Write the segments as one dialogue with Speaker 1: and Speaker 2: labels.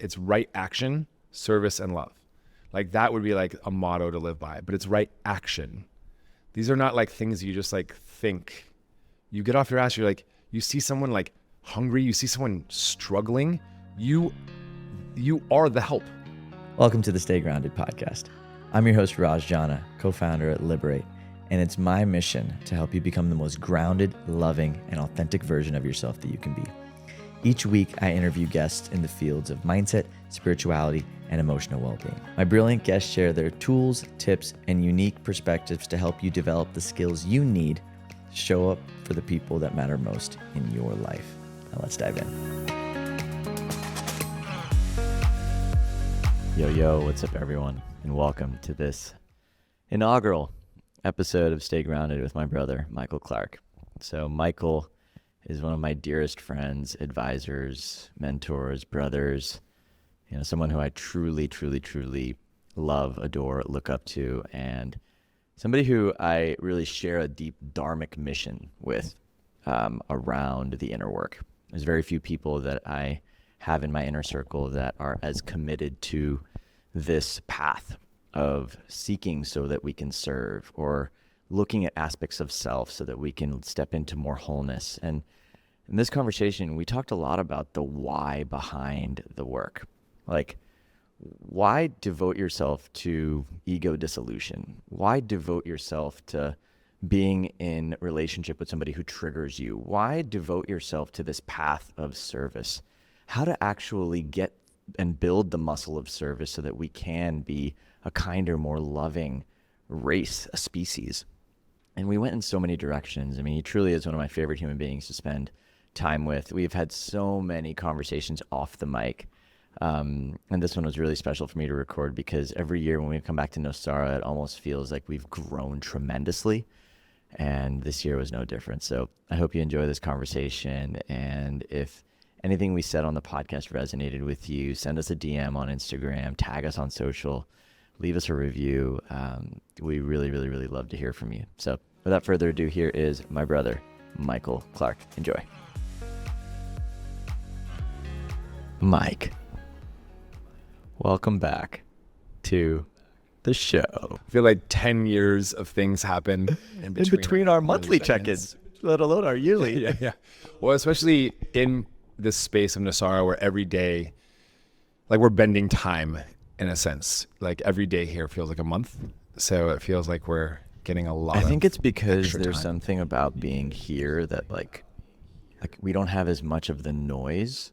Speaker 1: it's right action, service, and love. Like that would be like a motto to live by, but it's right action. These are not like things you just like think. You get off your ass, you're like, you see someone like hungry, you see someone struggling, you are the help.
Speaker 2: Welcome to the Stay Grounded podcast. I'm your host, Raj, co-founder at Liberate, and it's my mission to help you become the most grounded, loving, and authentic version of yourself that you can be. Each week, I interview guests in the fields of mindset, spirituality, and emotional well-being. My brilliant guests share their tools, tips, and unique perspectives to help you develop the skills you need to show up for the people that matter most in your life. Now let's dive in. Yo, what's up, everyone? And welcome to this inaugural episode of Stay Grounded with my brother, Michael Clark. So Michael is one of my dearest friends, advisors, mentors, brothers, someone who I truly love, adore, look up to, and somebody who I really share a deep dharmic mission with around the inner work. There's very few people that I have in my inner circle that are as committed to this path of seeking so that we can serve, or looking at aspects of self so that we can step into more wholeness. And in this conversation, we talked a lot about the why behind the work. Like, why devote yourself to ego dissolution? Why devote yourself to being in relationship with somebody who triggers you? Why devote yourself to this path of service? How to actually get and build the muscle of service so that we can be a kinder, more loving race, a species. And we went in so many directions. I mean, he truly is one of my favorite human beings to spend time with. We've had so many conversations off the mic. And this one was really special for me to record because every year when we come back to Nosara, it almost feels like we've grown tremendously. And this year was no different. So I hope you enjoy this conversation. And if anything we said on the podcast resonated with you, send us a DM on Instagram, tag us on social, leave us a review. We really love to hear from you. So without further ado, here is my brother, Michael Clark. Enjoy. Mike, welcome back to the show.
Speaker 1: I feel like 10 years of things happen in
Speaker 2: between our monthly check-ins, let alone our yearly.
Speaker 1: Yeah. Well, especially in this space of Nosara where every day, like we're bending time in a sense. Like every day here feels like a month. So it feels like we're getting a lot
Speaker 2: I think it's because
Speaker 1: there's
Speaker 2: something about being here that like we don't have as much of the noise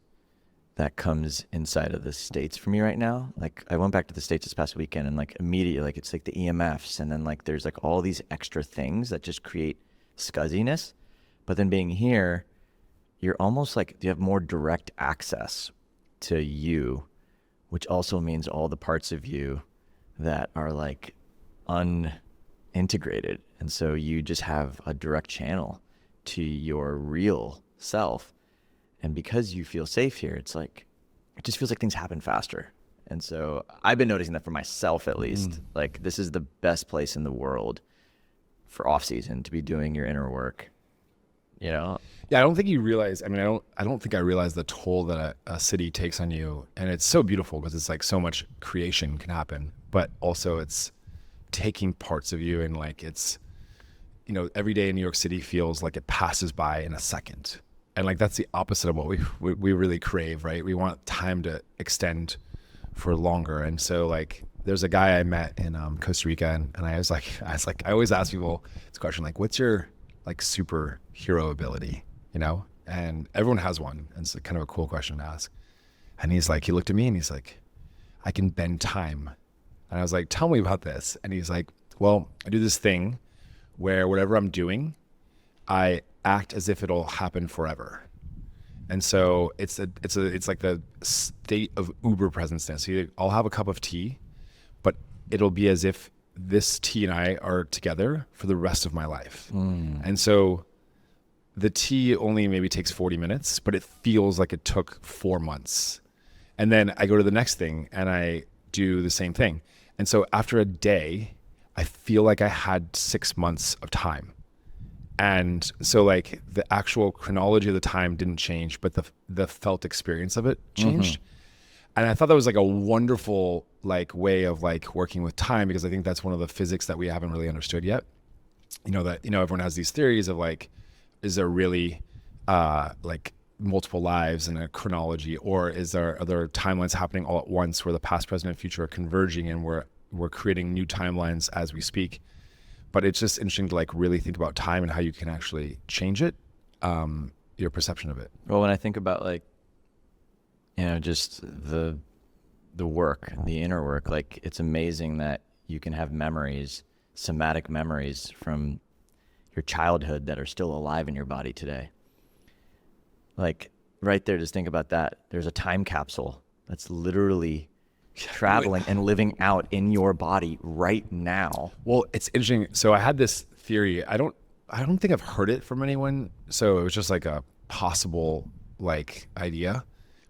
Speaker 2: that comes inside of the States for me right now. Like I went back to the States this past weekend and like immediately, like it's like the EMFs and then like there's like all these extra things that just create scuzziness. But then being here, you're almost like you have more direct access to you, which also means all the parts of you that are like unintegrated. And so you just have a direct channel to your real self. And because you feel safe here, it's like, it just feels like things happen faster. And so I've been noticing that for myself, at least, like this is the best place in the world for off season to be doing your inner work, Yeah,
Speaker 1: I don't think you realize, I don't think I realized the toll that a city takes on you. And it's so beautiful because it's like so much creation can happen, but also it's taking parts of you and like it's, every day in New York City feels like it passes by in a second. And like, that's the opposite of what we really crave, right? We want time to extend for longer. And so like, there's a guy I met in Costa Rica and I always ask people this question, like, what's your like superhero ability, and everyone has one. And it's kind of a cool question to ask. And he looked at me and he's like, I can bend time. And I was like, tell me about this. And he's like, well, I do this thing where whatever I'm doing, I act as if it'll happen forever. And so it's like the state of uber presenceness. So I'll have a cup of tea, but it'll be as if this tea and I are together for the rest of my life. And so the tea only maybe takes 40 minutes, but it feels like it took 4 months. And then I go to the next thing and I do the same thing. And so after a day, I feel like I had 6 months of time. And so like the actual chronology of the time didn't change, but the felt experience of it changed. And I thought that was like a wonderful like way of like working with time, because I think that's one of the physics that we haven't really understood yet. That, everyone has these theories of like, is there really like multiple lives in a chronology, or are there timelines happening all at once where the past, present, and future are converging, and we're creating new timelines as we speak? But it's just interesting to like really think about time and how you can actually change it, your perception of it.
Speaker 2: Well, when I think about like, just the work, the inner work, like it's amazing that you can have memories, somatic memories from your childhood that are still alive in your body today. Like right there, just think about that. There's a time capsule that's literally traveling and living out in your body right now.
Speaker 1: Well, it's interesting. So I had this theory. I don't think I've heard it from anyone. So it was just like a possible like idea.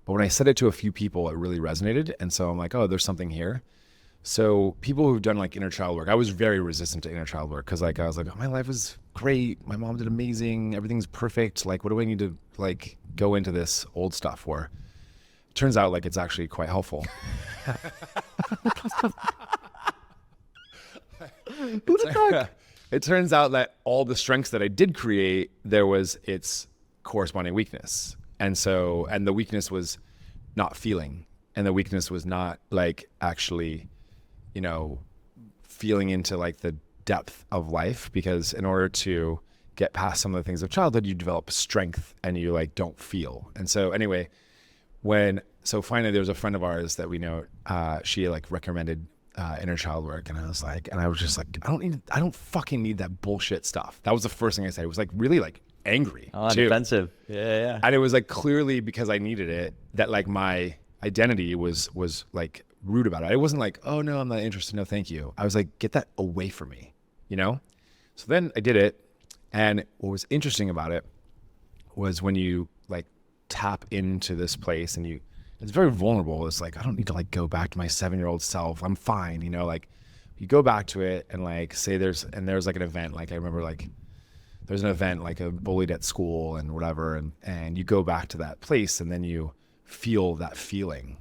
Speaker 1: But when I said it to a few people, it really resonated. And so I'm like, oh, there's something here. So people who've done like inner child work, I was very resistant to inner child work, because like I was like, oh, my life was great. My mom did amazing. Everything's perfect. Like, what do I need to like go into this old stuff for? Turns out like it's actually quite helpful. It turns out that all the strengths that I did create, there was its corresponding weakness. And the weakness was not feeling. And the weakness was not like actually, feeling into like the depth of life, because in order to get past some of the things of childhood, you develop strength and you like don't feel. And so anyway, finally there was a friend of ours that we know, she like recommended inner child work, and I was just like, I don't fucking need that bullshit stuff. That was the first thing I said. It was like really like angry.
Speaker 2: Oh,
Speaker 1: too.
Speaker 2: defensive. Yeah.
Speaker 1: And it was like clearly because I needed it, that like my identity was like rude about it. It wasn't like, oh no, I'm not interested. No, thank you. I was like, get that away from me, So then I did it. And what was interesting about it was when you like tap into this place and it's very vulnerable. It's like, I don't need to like go back to my 7-year-old self. I'm fine. Like you go back to it and like say there's like an event. Like I remember like there's an event like a bullied at school and whatever. And you go back to that place and then you feel that feeling,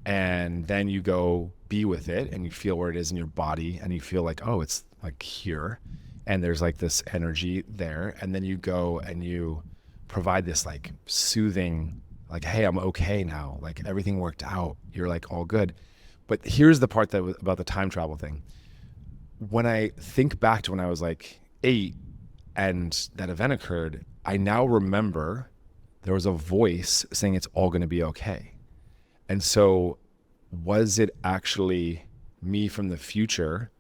Speaker 1: and then you go be with it and you feel where it is in your body, and you feel like, oh, it's like here, and there's like this energy there, and then you go and you provide this like soothing, like, hey, I'm okay now, like everything worked out, you're like all good. But here's the part that was about the time travel thing. When I think back to when I was like 8 and that event occurred, I now remember there was a voice saying it's all going to be okay. And so was it actually me from the future?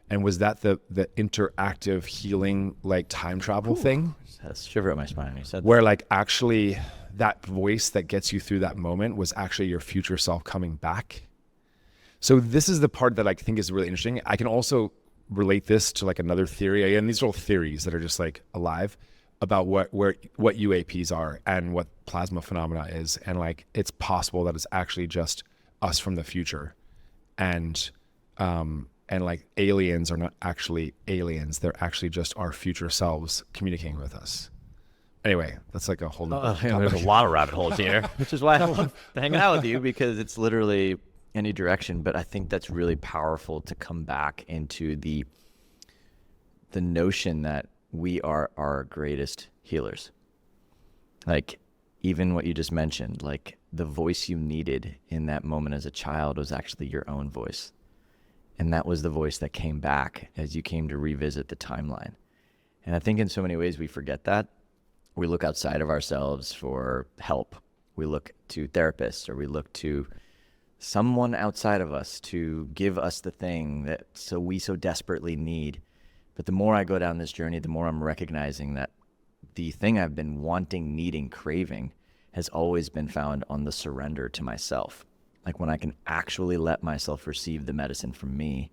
Speaker 1: And was that the interactive healing, like time travel thing?
Speaker 2: That's a shiver up my spine when you said that.
Speaker 1: Where like actually that voice that gets you through that moment was actually your future self coming back. So this is the part that I think is really interesting. I can also relate this to like another theory. And these are all theories that are just like alive about what UAPs are and what plasma phenomena is. And like, it's possible that it's actually just us from the future. And like aliens are not actually aliens. They're actually just our future selves communicating with us. Anyway, that's like a whole nother
Speaker 2: there's a lot of rabbit holes here, which is why I love hanging out with you, because it's literally any direction. But I think that's really powerful to come back into the notion that we are our greatest healers. Like even what you just mentioned, like the voice you needed in that moment as a child was actually your own voice. And that was the voice that came back as you came to revisit the timeline. And I think in so many ways we forget that. We look outside of ourselves for help. We look to therapists, or we look to someone outside of us to give us the thing that we so desperately need. But the more I go down this journey, the more I'm recognizing that the thing I've been wanting, needing, craving has always been found on the surrender to myself. Like when I can actually let myself receive the medicine from me.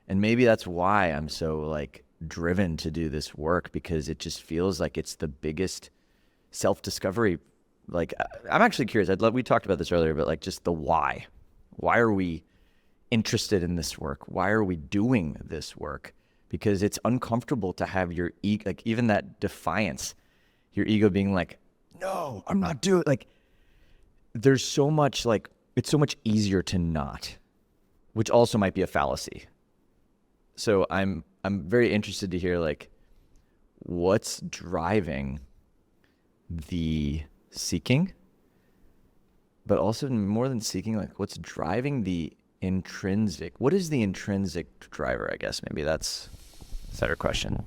Speaker 2: And maybe that's why I'm so like driven to do this work, because it just feels like it's the biggest self-discovery. Like I'm actually curious. We talked about this earlier, but like just the why. Why are we interested in this work? Why are we doing this work? Because it's uncomfortable to have your ego, like even that defiance, your ego being like, no, I'm not doing, like there's so much like it's so much easier to not, which also might be a fallacy. So I'm very interested to hear like what's driving the seeking, but also more than seeking, like what's driving the intrinsic, what is the intrinsic driver? I guess maybe that's a better question.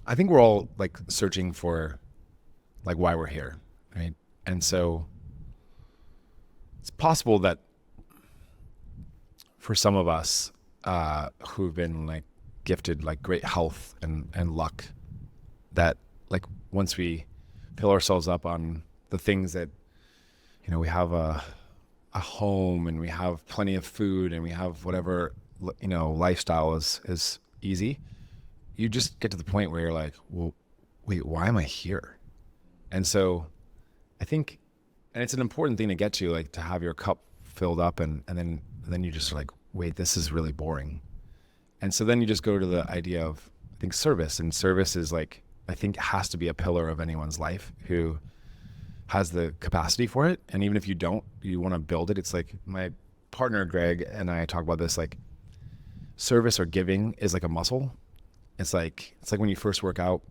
Speaker 1: I think we're all like searching for like why we're here, right? And so it's possible that for some of us who've been like gifted like great health and luck, that like once we fill ourselves up on the things that, you know, we have a home and we have plenty of food and we have whatever, you know, lifestyle is easy, you just get to the point where you're like, well, wait, why am I here? And so I think, and it's an important thing to get to, like to have your cup filled up and then you just are like, wait, this is really boring. And so then you just go to the idea of, I think, service. And service is like, I think has to be a pillar of anyone's life who has the capacity for it. And even if you don't, you want to build it. It's like my partner, Greg, and I talk about this, like service or giving is like a muscle. It's like when you first work out,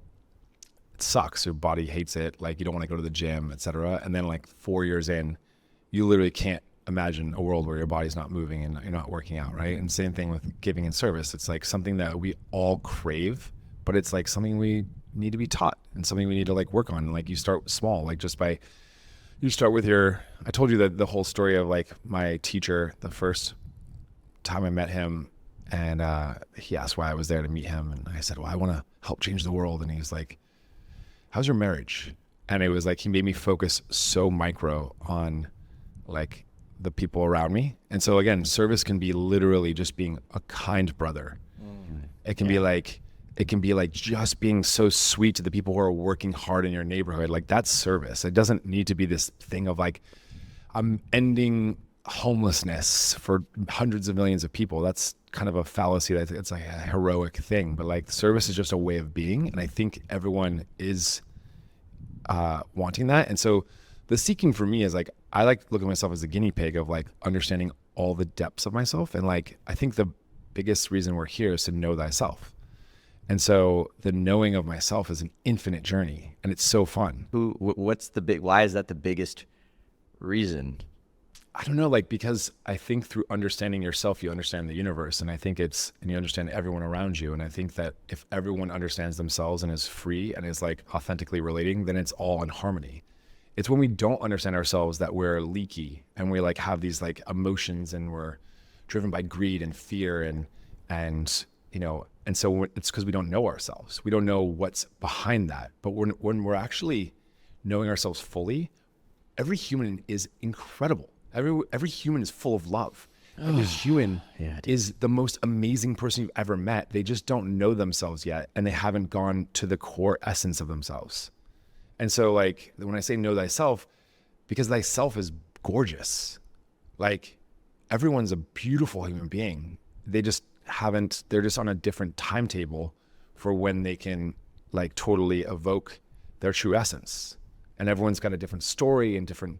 Speaker 1: it sucks. Your body hates it. Like you don't want to go to the gym, etc. And then like 4 years in, you literally can't imagine a world where your body's not moving and you're not working out, right? And same thing with giving and service. It's like something that we all crave, but it's like something we need to be taught and something we need to like work on. And like you start small, like just by, you start with I told you that the whole story of like my teacher, the first time I met him, and he asked why I was there to meet him. And I said, well, I want to help change the world. And he's like, how's your marriage? And it was like, he made me focus so micro on like the people around me. And so again, service can be literally just being a kind brother. It can be like just being so sweet to the people who are working hard in your neighborhood. Like that's service. It doesn't need to be this thing of like, I'm ending homelessness for hundreds of millions of people. That's kind of a fallacy. That it's like a heroic thing, but like service is just a way of being. And I think everyone is wanting that. And so the seeking for me is like, I like look at myself as a guinea pig of like understanding all the depths of myself. And like, I think the biggest reason we're here is to know thyself. And so the knowing of myself is an infinite journey and it's so fun.
Speaker 2: Why is that the biggest reason?
Speaker 1: I don't know, like, because I think through understanding yourself, you understand the universe. And I think and you understand everyone around you. And I think that if everyone understands themselves and is free and is like authentically relating, then it's all in harmony. It's when we don't understand ourselves that we're leaky and we like have these like emotions and we're driven by greed and fear and you know, and so it's because we don't know ourselves. We don't know what's behind that. But when we're actually knowing ourselves fully, every human is incredible. Every human is full of love. Every human is the most amazing person you've ever met. They just don't know themselves yet, and they haven't gone to the core essence of themselves. And so like when I say know thyself, because thyself is gorgeous. Like everyone's a beautiful human being. They're just on a different timetable for when they can like totally evoke their true essence. And everyone's got a different story and different,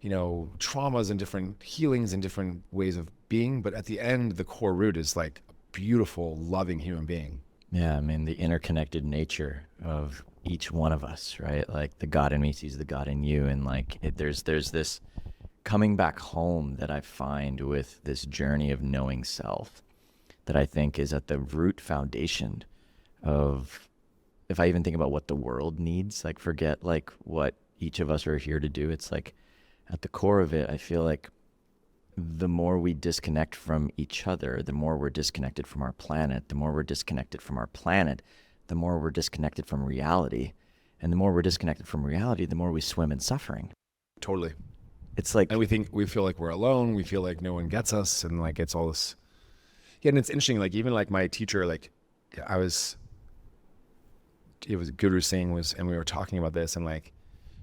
Speaker 1: you know, traumas and different healings and different ways of being. But at the end, the core root is like a beautiful, loving human being.
Speaker 2: Yeah, I mean, the interconnected nature of each one of us, right? Like the God in me sees the God in you. And like there's this coming back home that I find with this journey of knowing self that I think is at the root foundation of, if I even think about what the world needs, like forget like what each of us are here to do. It's like at the core of it, I feel like the more we disconnect from each other, the more we're disconnected from our planet. The more we're disconnected from our planet, the more we're disconnected from reality. And the more we're disconnected from reality, the more we swim in suffering.
Speaker 1: Totally.
Speaker 2: It's like,
Speaker 1: and we feel like we're alone. We feel like no one gets us. And like, it's all this. Yeah. And it's interesting. Like even like my teacher, like it was Guru Singh and we were talking about this and like,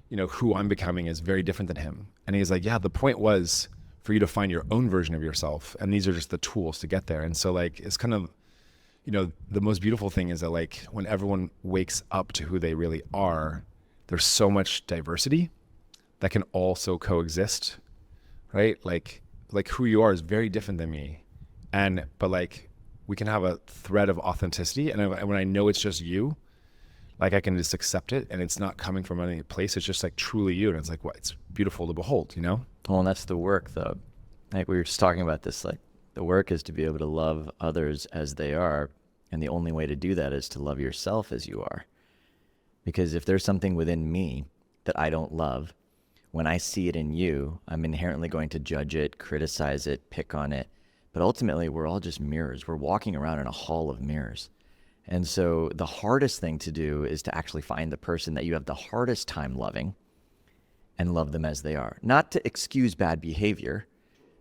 Speaker 1: you know, who I'm becoming is very different than him. And he's like, yeah, the point was for you to find your own version of yourself. And these are just the tools to get there. And so like, it's kind of, you know, the most beautiful thing is that like when everyone wakes up to who they really are, there's so much diversity that can also coexist, right? Like who you are is very different than me, but like we can have a thread of authenticity, and when I know it's just you, like I can just accept it, and it's not coming from any place. It's just like truly you, and it's like, what? It's beautiful to behold, you know?
Speaker 2: Well, and that's the work, though. Like we were just talking about this, like the work is to be able to love others as they are, and the only way to do that is to love yourself as you are. Because if there's something within me that I don't love, when I see it in you, I'm inherently going to judge it, criticize it, pick on it. But ultimately, we're all just mirrors. We're walking around in a hall of mirrors. And so the hardest thing to do is to actually find the person that you have the hardest time loving and love them as they are. Not to excuse bad behavior,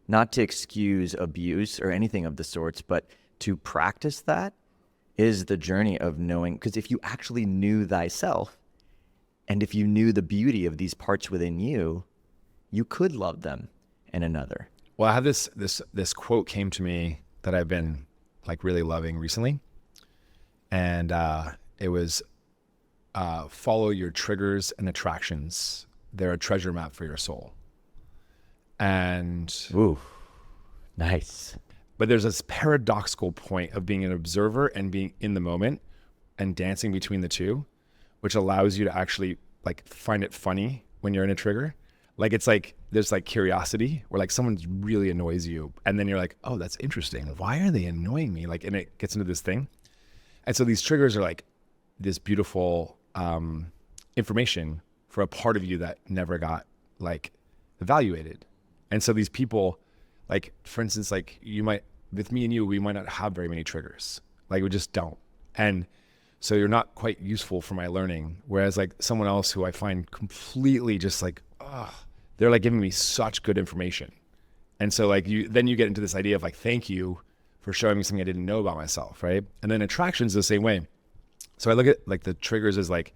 Speaker 2: not to excuse abuse or anything of the sorts, but to practice that is the journey of knowing. Because if you actually knew thyself, and if you knew the beauty of these parts within you, you could love them in another.
Speaker 1: Well, I have this quote came to me that I've been like really loving recently. And it was, follow your triggers and attractions. They're a treasure map for your soul. And
Speaker 2: ooh, nice.
Speaker 1: But there's this paradoxical point of being an observer and being in the moment and dancing between the two, which allows you to actually like find it funny when you're in a trigger. Like it's like there's like curiosity where like someone really annoys you, and then you're like, oh, that's interesting. Why are they annoying me? Like, and it gets into this thing. And so these triggers are like this beautiful information for a part of you that never got like evaluated. And so these people, like for instance, like you might, with me and you, we might not have very many triggers. Like we just don't. And so you're not quite useful for my learning. Whereas like someone else who I find completely just like, they're like giving me such good information. And so like then you get into this idea of like, thank you for showing me something I didn't know about myself, right? And then attraction's the same way. So I look at like the triggers as like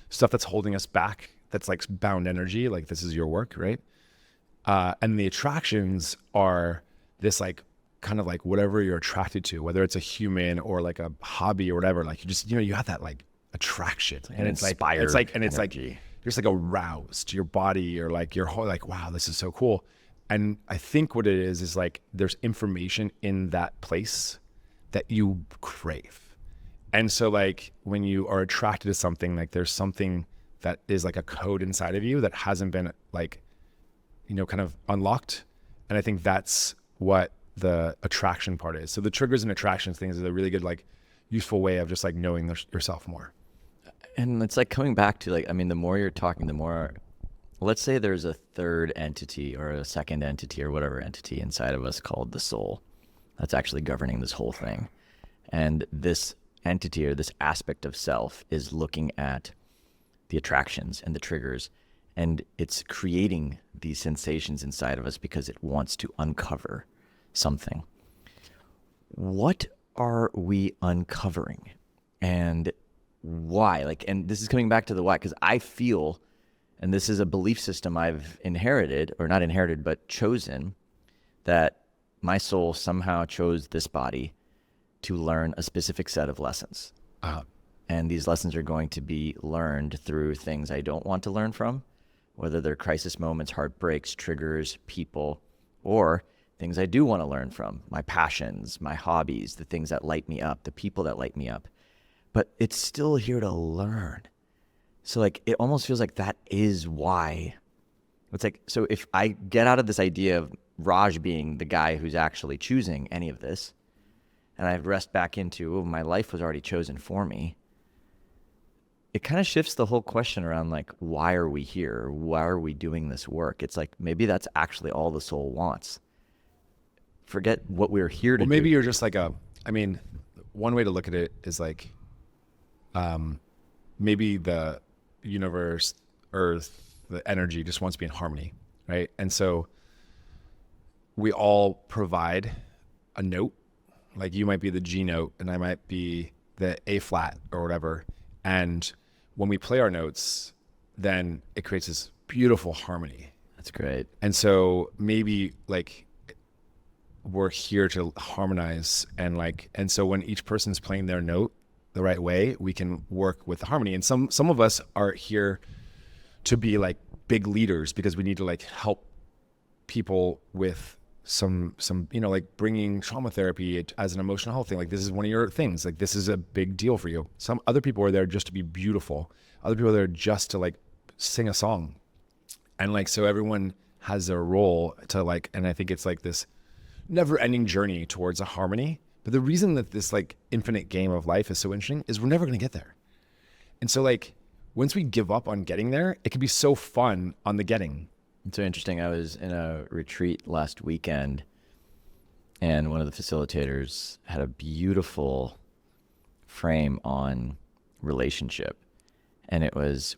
Speaker 1: stuff that's holding us back, that's like bound energy, like this is your work, right? And the attractions are this like kind of like whatever you're attracted to, whether it's a human or like a hobby or whatever, like you just, you have that like attraction, and it's like you're just like aroused, your body or like your whole like, wow, this is so cool. And I think what it is like there's information in that place that you crave. And so like when you are attracted to something, like there's something that is like a code inside of you that hasn't been like, kind of unlocked. And I think that's what the attraction part is. So the triggers and attractions things is a really good, like useful way of just like knowing yourself more.
Speaker 2: And it's like coming back to like, I mean, the more you're talking, the more, let's say there's a third entity or a second entity or whatever entity inside of us called the soul that's actually governing this whole thing. And this entity or this aspect of self is looking at the attractions and the triggers, and it's creating these sensations inside of us because it wants to uncover something. What are we uncovering and why? Like, and this is coming back to the why, because I feel, and this is a belief system I've inherited, or not inherited, but chosen, that my soul somehow chose this body to learn a specific set of lessons. And these lessons are going to be learned through things I don't want to learn from, whether they're crisis moments, heartbreaks, triggers, people, or things I do want to learn from, my passions, my hobbies, the things that light me up, the people that light me up. But it's still here to learn. So like, it almost feels like that is why. It's like, so if I get out of this idea of Raj being the guy who's actually choosing any of this, and I rest back into, my life was already chosen for me, it kind of shifts the whole question around like, why are we here? Why are we doing this work? It's like, maybe that's actually all the soul wants. Forget what we're here to do.
Speaker 1: Well, maybe you're just like one way to look at it is like, maybe the universe, earth, the energy just wants to be in harmony, right? And so we all provide a note. Like you might be the G note and I might be the A flat or whatever. And when we play our notes, then it creates this beautiful harmony.
Speaker 2: That's great.
Speaker 1: And so maybe like we're here to harmonize, and so when each person's playing their note the right way, we can work with the harmony. And some of us are here to be like big leaders because we need to like help people with some like bringing trauma therapy as an emotional health thing. Like this is one of your things. Like this is a big deal for you. Some other people are there just to be beautiful. Other people are there just to like sing a song. And like, so everyone has their role to like, and I think it's like this never ending journey towards a harmony. But the reason that this like infinite game of life is so interesting is we're never going to get there. And so like, once we give up on getting there, it can be so fun on the getting.
Speaker 2: It's so interesting. I was in a retreat last weekend, and one of the facilitators had a beautiful frame on relationship. And it was,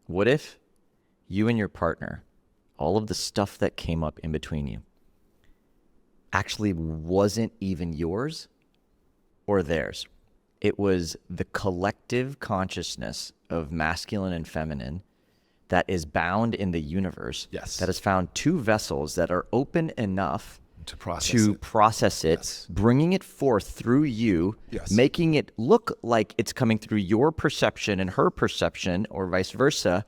Speaker 2: what if you and your partner, all of the stuff that came up in between you, actually wasn't even yours or theirs? It was the collective consciousness of masculine and feminine that is bound in the universe.
Speaker 1: Yes.
Speaker 2: That has found two vessels that are open enough
Speaker 1: To process it. Yes.
Speaker 2: bringing it forth through you,
Speaker 1: Yes.
Speaker 2: making it look like it's coming through your perception and her perception, or vice versa.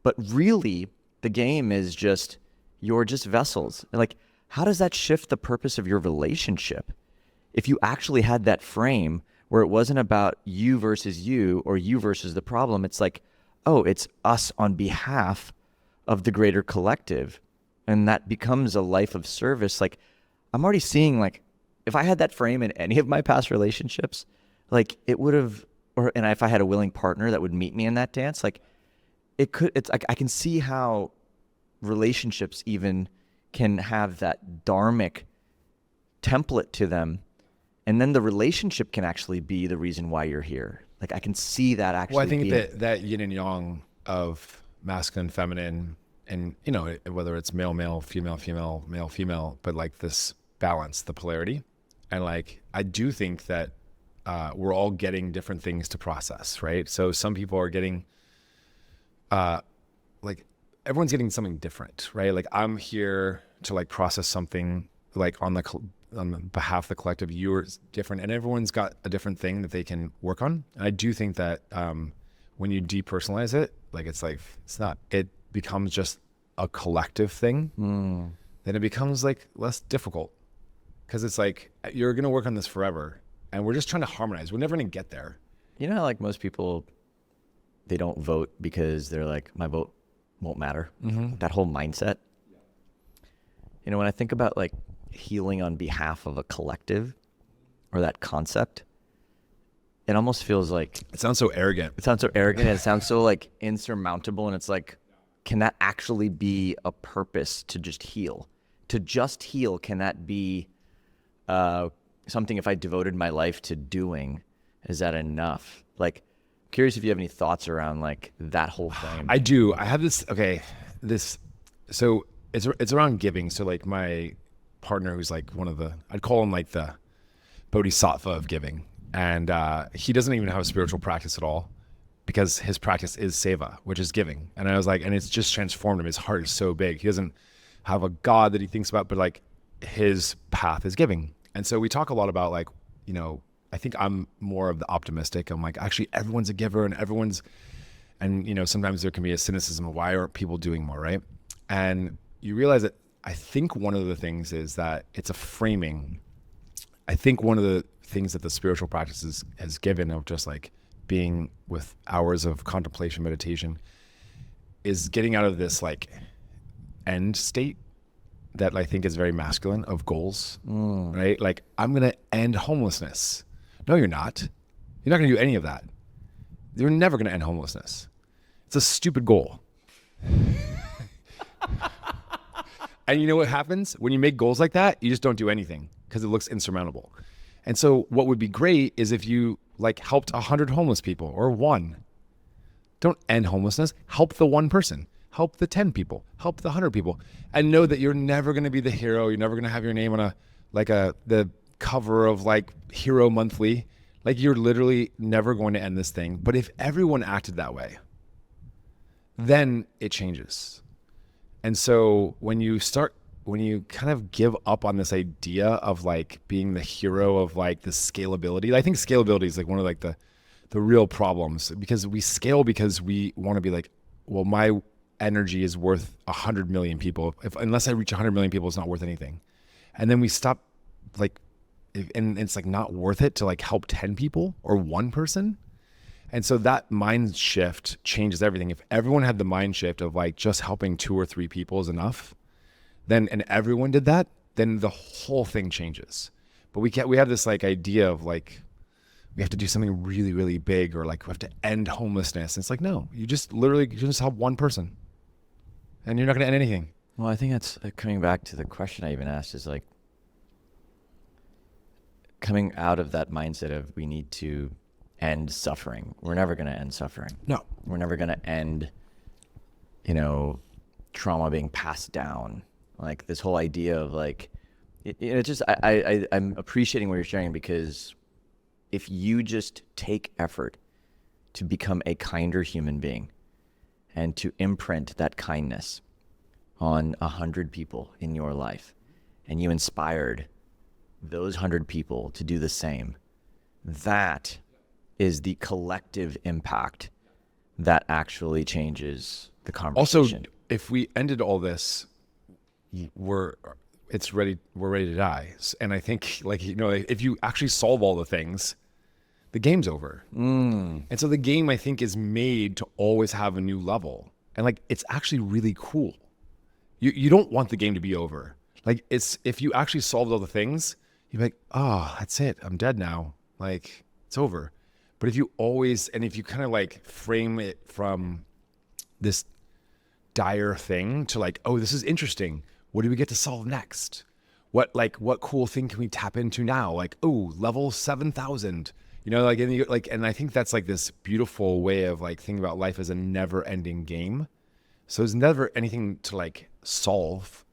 Speaker 2: But really, the game is just, you're just vessels. And like, how does that shift the purpose of your relationship? If you actually had that frame where it wasn't about you versus you or you versus the problem, it's like, oh, it's us on behalf of the greater collective. And that becomes a life of service. Like, I'm already seeing, like, if I had that frame in any of my past relationships, like it would have, and if I had a willing partner that would meet me in that dance, like it's like, I can see how relationships even can have that dharmic template to them. And then the relationship can actually be the reason why you're here. Like I can see that actually.
Speaker 1: Well, I think that yin and yang of masculine, feminine, and you know, whether it's male, male, female, female, male, female, but like this balance, the polarity. And like, I do think that we're all getting different things to process, right? So some people are getting, like everyone's getting something different, right? Like I'm here to like process something like on behalf of the collective. You're different, and everyone's got a different thing that they can work on. And I do think that when you depersonalize it, like it becomes just a collective thing. Then it becomes like less difficult, because it's like you're gonna work on this forever, and we're just trying to harmonize. We're never gonna get there.
Speaker 2: You know how like most people, they don't vote because they're like, my vote won't matter. That whole mindset. You know, when I think about like healing on behalf of a collective or that concept, it almost feels like
Speaker 1: It sounds so arrogant.
Speaker 2: it sounds so arrogant and it sounds so like insurmountable. And it's like, can that actually be a purpose to just heal? To just heal, can that be something if I devoted my life to doing? Is that enough? Like, curious if you have any thoughts around like that whole thing.
Speaker 1: I do. I have this. Okay, so it's around giving. So like my partner, who's like I'd call him like the bodhisattva of giving, and he doesn't even have a spiritual practice at all, because his practice is seva, which is giving. And I was like, and it's just transformed him. His heart is so big. He doesn't have a God that he thinks about, but like his path is giving. And so we talk a lot about like, you know, I think I'm more of the optimistic. I'm like, actually everyone's a giver, and you know, sometimes there can be a cynicism of why aren't people doing more, right? And you realize that I think one of the things is that it's a framing. I think one of the things that the spiritual practices has given of just like being with hours of contemplation, meditation, is getting out of this like end state that I think is very masculine of goals, right? Like, I'm going to end homelessness. No, you're not. You're not going to do any of that. You're never going to end homelessness. It's a stupid goal. And you know what happens? When you make goals like that, you just don't do anything because it looks insurmountable. And so what would be great is if you like helped 100 homeless people or one. Don't end homelessness. Help the one person. Help the 10 people. Help the 100 people. And know that you're never going to be the hero. You're never going to have your name on the cover of like Hero Monthly. Like, you're literally never going to end this thing. But if everyone acted that way, then it changes. And so when you kind of give up on this idea of like being the hero of like the scalability, I think scalability is like one of like the real problems, because we scale because we want to be like, well, my energy is worth 100 million people. Unless I reach 100 million people, it's not worth anything. And then we stop, like, and it's like not worth it to like help 10 people or one person. And so that mind shift changes everything. If everyone had the mind shift of like just helping 2 or 3 people is enough, then, and everyone did that, then the whole thing changes. But we have this like idea of like, we have to do something really, really big, or like we have to end homelessness. And it's like, no, you just help one person and you're not going to end anything.
Speaker 2: Well, I think that's coming back to the question I even asked, is like coming out of that mindset of we need to end suffering. We're never going to end suffering.
Speaker 1: No.
Speaker 2: We're never going to end, trauma being passed down. Like this whole idea of like, I'm appreciating what you're sharing, because if you just take effort to become a kinder human being and to imprint that kindness on 100 people in your life, and you inspired those 100 people to do the same, that is the collective impact that actually changes the conversation.
Speaker 1: Also, if we ended all this, we're ready to die. And I think like, if you actually solve all the things, the game's over. And so the game, I think, is made to always have a new level. And like, it's actually really cool. You don't want the game to be over. Like, if you actually solved all the things, you'd be like, oh, that's it. I'm dead now. Like, it's over. But if you kind of like frame it from this dire thing to like, oh, this is interesting. What do we get to solve next? What cool thing can we tap into now? Like, oh, level 7,000, and I think that's like this beautiful way of like thinking about life as a never ending game. So there's never anything to like solve.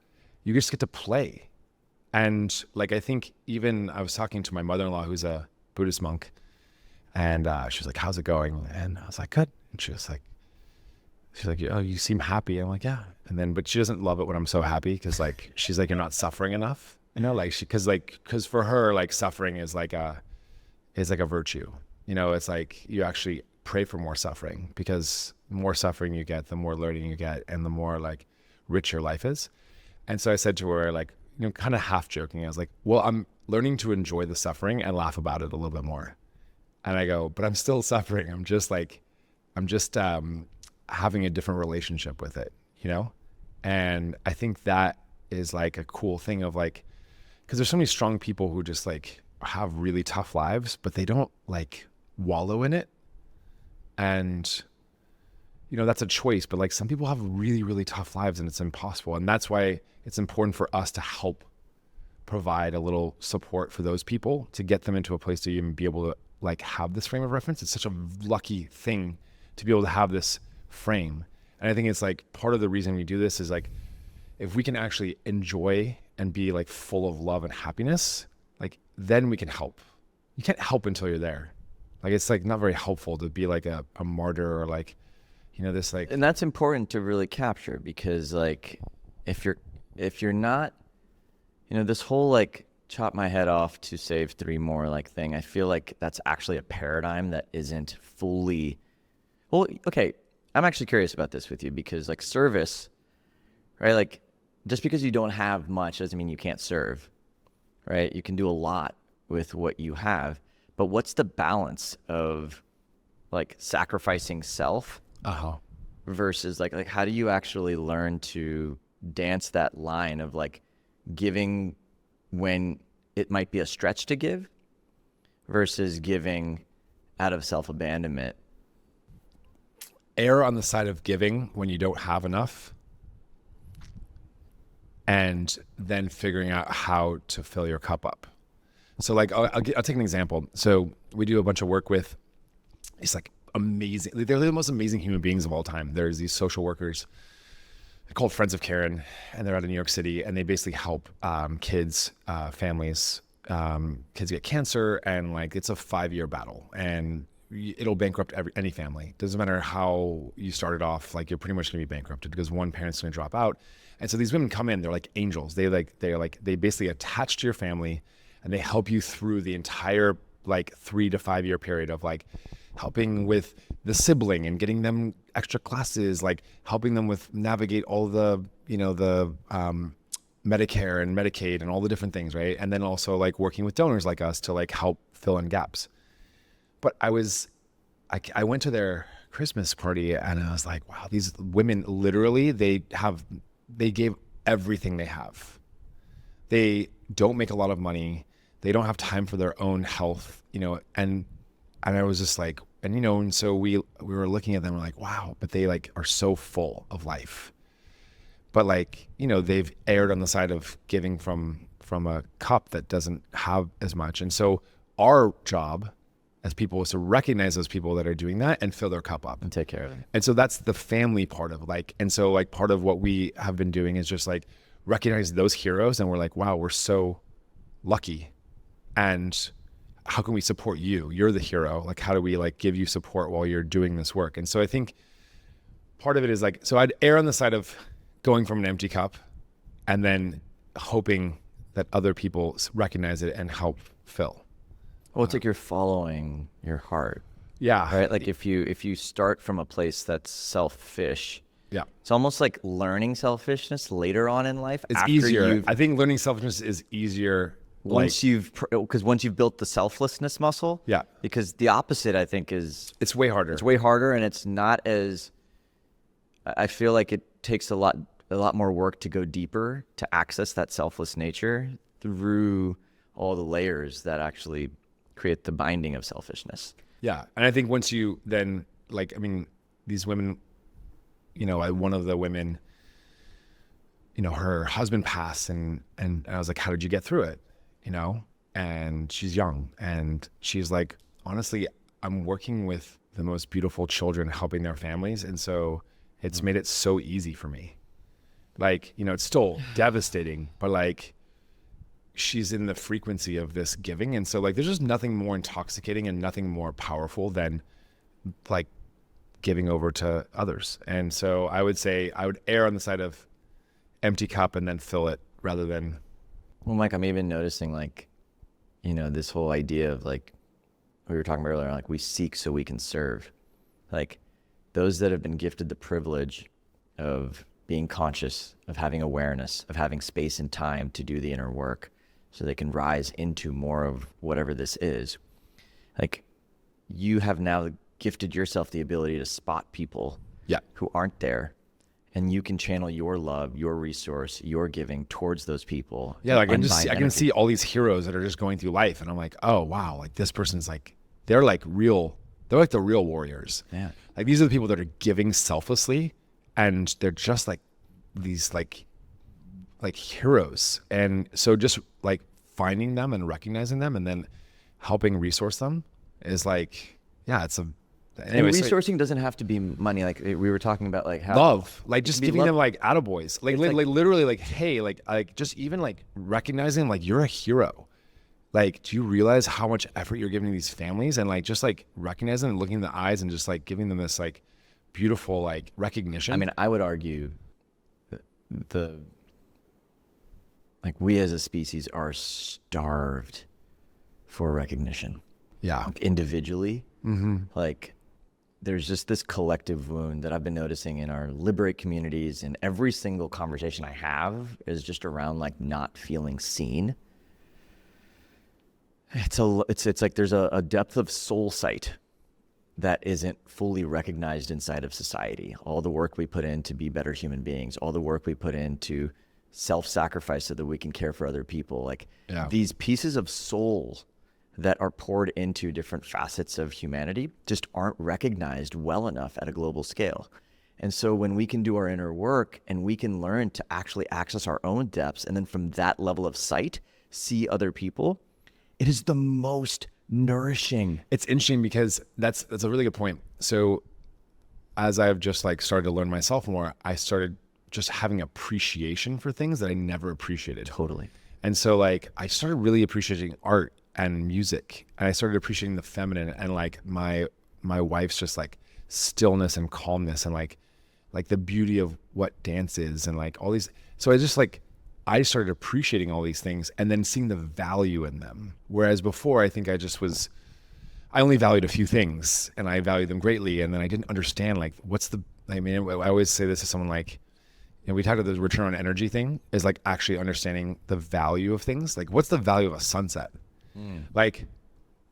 Speaker 1: You just get to play. And like, I think even I was talking to my mother-in-law, who's a Buddhist monk, and she was like, how's it going? And I was like, good. And she's like, oh, you seem happy. I'm like, yeah. And then, but she doesn't love it when I'm so happy, because like, she's like, you're not suffering enough. Because for her, like, suffering is like a virtue. It's like you actually pray for more suffering, because the more suffering you get, the more learning you get, and the more like rich your life is. And so I said to her, like, kind of half joking, I was like, well, I'm learning to enjoy the suffering and laugh about it a little bit more. And I go, but I'm still suffering. I'm just having a different relationship with it, And I think that is like a cool thing of like, because there's so many strong people who just like have really tough lives, but they don't like wallow in it. And, that's a choice, but like some people have really, really tough lives and it's impossible. And that's why it's important for us to help provide a little support for those people, to get them into a place to even be able to like have this frame of reference. It's such a lucky thing to be able to have this frame. And I think it's like part of the reason we do this is like, if we can actually enjoy and be like full of love and happiness, like then we can help. You can't help until you're there. Like, it's like not very helpful to be like a martyr, or like, this like.
Speaker 2: And that's important to really capture, because like, if you're not, this whole like chop my head off to save 3 more like thing, I feel like that's actually a paradigm that isn't fully, well, okay. I'm actually curious about this with you, because like service, right? Like, just because you don't have much doesn't mean you can't serve, right? You can do a lot with what you have, but what's the balance of like sacrificing self versus like how do you actually learn to dance that line of like giving when it might be a stretch to give versus giving out of self-abandonment?
Speaker 1: Err on the side of giving when you don't have enough, and then figuring out how to fill your cup up. So like, I'll take an example. So we do a bunch of work with, it's like amazing. They're the most amazing human beings of all time. There's these social workers called Friends of Karen, and they're out of New York City, and they basically help kids, families, kids get cancer, and like it's a 5-year battle, and it'll bankrupt any family. Doesn't matter how you started off, like you're pretty much gonna be bankrupted because one parent's gonna drop out. And so these women come in, they're like angels. They basically attach to your family, and they help you through the entire like 3 to 5 year period of like helping with the sibling and getting them extra classes, like helping them with navigate all the, the Medicare and Medicaid and all the different things, right? And then also like working with donors like us to like help fill in gaps. But I went to their Christmas party and I was like, wow, these women literally, they gave everything they have. They don't make a lot of money. They don't have time for their own health, and I was just like, and so we were looking at them, we're like, wow, but they like are so full of life. But like, they've erred on the side of giving from a cup that doesn't have as much. And so our job as people is to recognize those people that are doing that and fill their cup up
Speaker 2: and take care of it.
Speaker 1: And so that's the family part of like, and so like part of what we have been doing is just like recognize those heroes. And we're like, wow, we're so lucky. And how can we support you? You're the hero. Like, how do we like give you support while you're doing this work? And so I think part of it is like, so I'd err on the side of going from an empty cup and then hoping that other people recognize it and help fill.
Speaker 2: Well, it's like you're following your heart.
Speaker 1: Yeah.
Speaker 2: Right. Like if you start from a place that's selfish,
Speaker 1: yeah,
Speaker 2: it's almost like learning selfishness later on in life.
Speaker 1: It's easier. I think learning selfishness is easier
Speaker 2: once you've built the selflessness muscle.
Speaker 1: Yeah.
Speaker 2: Because the opposite, I think, is
Speaker 1: it's way harder.
Speaker 2: It's way harder, and it's not as. I feel like it takes a lot more work to go deeper to access that selfless nature through all the layers that actually create the binding of selfishness.
Speaker 1: Yeah. And I think once you then like, I mean, these women, one of the women, her husband passed and I was like, how did you get through it? And she's young and she's like, honestly, I'm working with the most beautiful children, helping their families. And so it's made it so easy for me. Like, it's still devastating, but like, she's in the frequency of this giving. And so like, there's just nothing more intoxicating and nothing more powerful than like giving over to others. And so I would say I would err on the side of empty cup and then fill it rather than.
Speaker 2: Well, Mike, I'm even noticing like, this whole idea of like, we were talking about earlier, like we seek so we can serve. Like those that have been gifted the privilege of being conscious, of having awareness, of having space and time to do the inner work so they can rise into more of whatever this is. Like you have now gifted yourself the ability to spot people who aren't there, and you can channel your love, your resource, your giving towards those people.
Speaker 1: Yeah, like I can see all these heroes that are just going through life, and I'm like, oh wow, like this person's like, they're like the real warriors.
Speaker 2: Yeah,
Speaker 1: like these are the people that are giving selflessly, and they're just like these like heroes. And so just like finding them and recognizing them, and then helping resource them is like, yeah, it's a.
Speaker 2: Anyway, and resourcing doesn't have to be money. Like we were talking about, like how
Speaker 1: love, like just giving them like attaboys, like literally, like hey, like just even like recognizing like you're a hero. Like, do you realize how much effort you're giving to these families, and like just like recognizing and looking in the eyes and just like giving them this like beautiful like recognition.
Speaker 2: I mean, I would argue the like we as a species are starved for recognition.
Speaker 1: Yeah,
Speaker 2: like individually, like. There's just this collective wound that I've been noticing in our Liberate communities, and every single conversation I have is just around like not feeling seen. It's like there's a depth of soul sight that isn't fully recognized inside of society. All the work we put in to be better human beings, all the work we put in to self-sacrifice so that we can care for other people, like these pieces of soul that are poured into different facets of humanity just aren't recognized well enough at a global scale. And so when we can do our inner work and we can learn to actually access our own depths, and then from that level of sight, see other people, it is the most nourishing.
Speaker 1: It's interesting because that's a really good point. So as I've just like started to learn myself more, I started just having appreciation for things that I never appreciated.
Speaker 2: Totally.
Speaker 1: And so like I started really appreciating art and music, and I started appreciating the feminine, and like my wife's just like stillness and calmness, and like the beauty of what dance is, and like all these. So I just like I started appreciating all these things and then seeing the value in them. Whereas before, I think I only valued a few things and I valued them greatly. And then I didn't understand like, I always say this to someone like, we talked about the return on energy thing is like actually understanding the value of things. Like what's the value of a sunset? Like,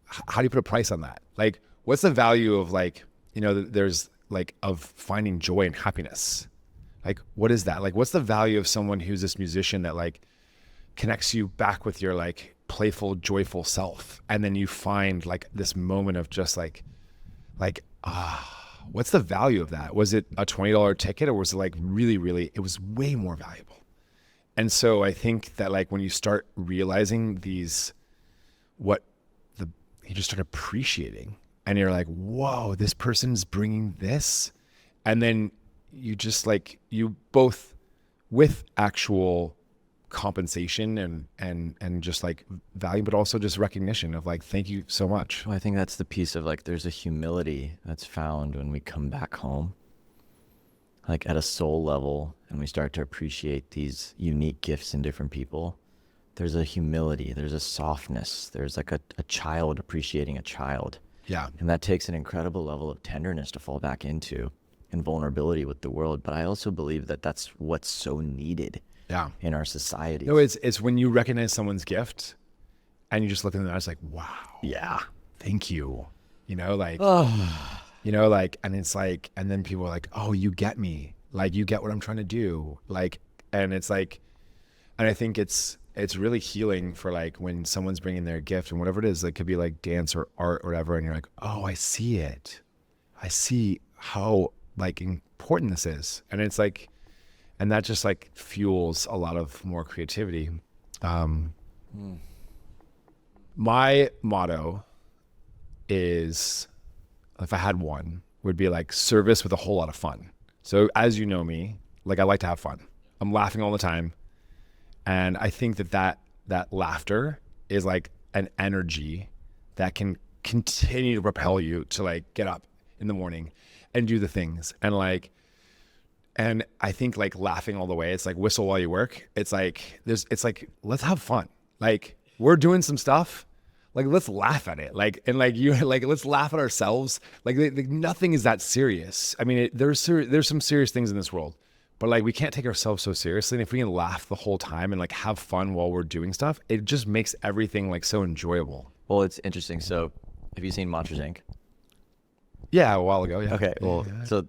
Speaker 1: how do you put a price on that? Like, what's the value of like, there's like of finding joy and happiness? Like, what is that? Like, what's the value of someone who's this musician that like connects you back with your like playful, joyful self? And then you find like this moment of just what's the value of that? Was it a $20 ticket or was it like really, it was way more valuable. And so I think that like when you start realizing you just start appreciating and you're like, whoa, this person's bringing this. And then you just like, you both with actual compensation and just like value, but also just recognition of like, thank you so much.
Speaker 2: Well, I think that's the piece of like, there's a humility that's found when we come back home, like at a soul level, and we start to appreciate these unique gifts in different people. There's a humility, there's a softness, there's like a child appreciating a child.
Speaker 1: Yeah.
Speaker 2: And that takes an incredible level of tenderness to fall back into and vulnerability with the world. But I also believe that that's what's so needed in our society.
Speaker 1: No, it's when you recognize someone's gift and you just look in the eyes like, wow.
Speaker 2: Yeah.
Speaker 1: Thank you. And it's like, and then people are like, oh, you get me. Like, you get what I'm trying to do. Like, and it's like, and I think it's really healing for like when someone's bringing their gift and whatever it is, it could be like dance or art or whatever. And you're like, oh, I see it. I see how like important this is. And it's like, and that just like fuels a lot of more creativity. My motto is, if I had one, would be like service with a whole lot of fun. So as you know me, like I like to have fun. I'm laughing all the time. And I think that laughter is like an energy that can continue to propel you to like get up in the morning and do the things. And I think like laughing all the way, it's like whistle while you work. It's like, let's have fun. Like we're doing some stuff. Like, let's laugh at it. Let's laugh at ourselves. Like nothing is that serious. I mean, there's some serious things in this world, but like we can't take ourselves so seriously. And if we can laugh the whole time and like have fun while we're doing stuff, it just makes everything like so enjoyable.
Speaker 2: Well, it's interesting. So have you seen Monsters, Inc.?
Speaker 1: Yeah, a while ago. Yeah.
Speaker 2: Okay. Well, so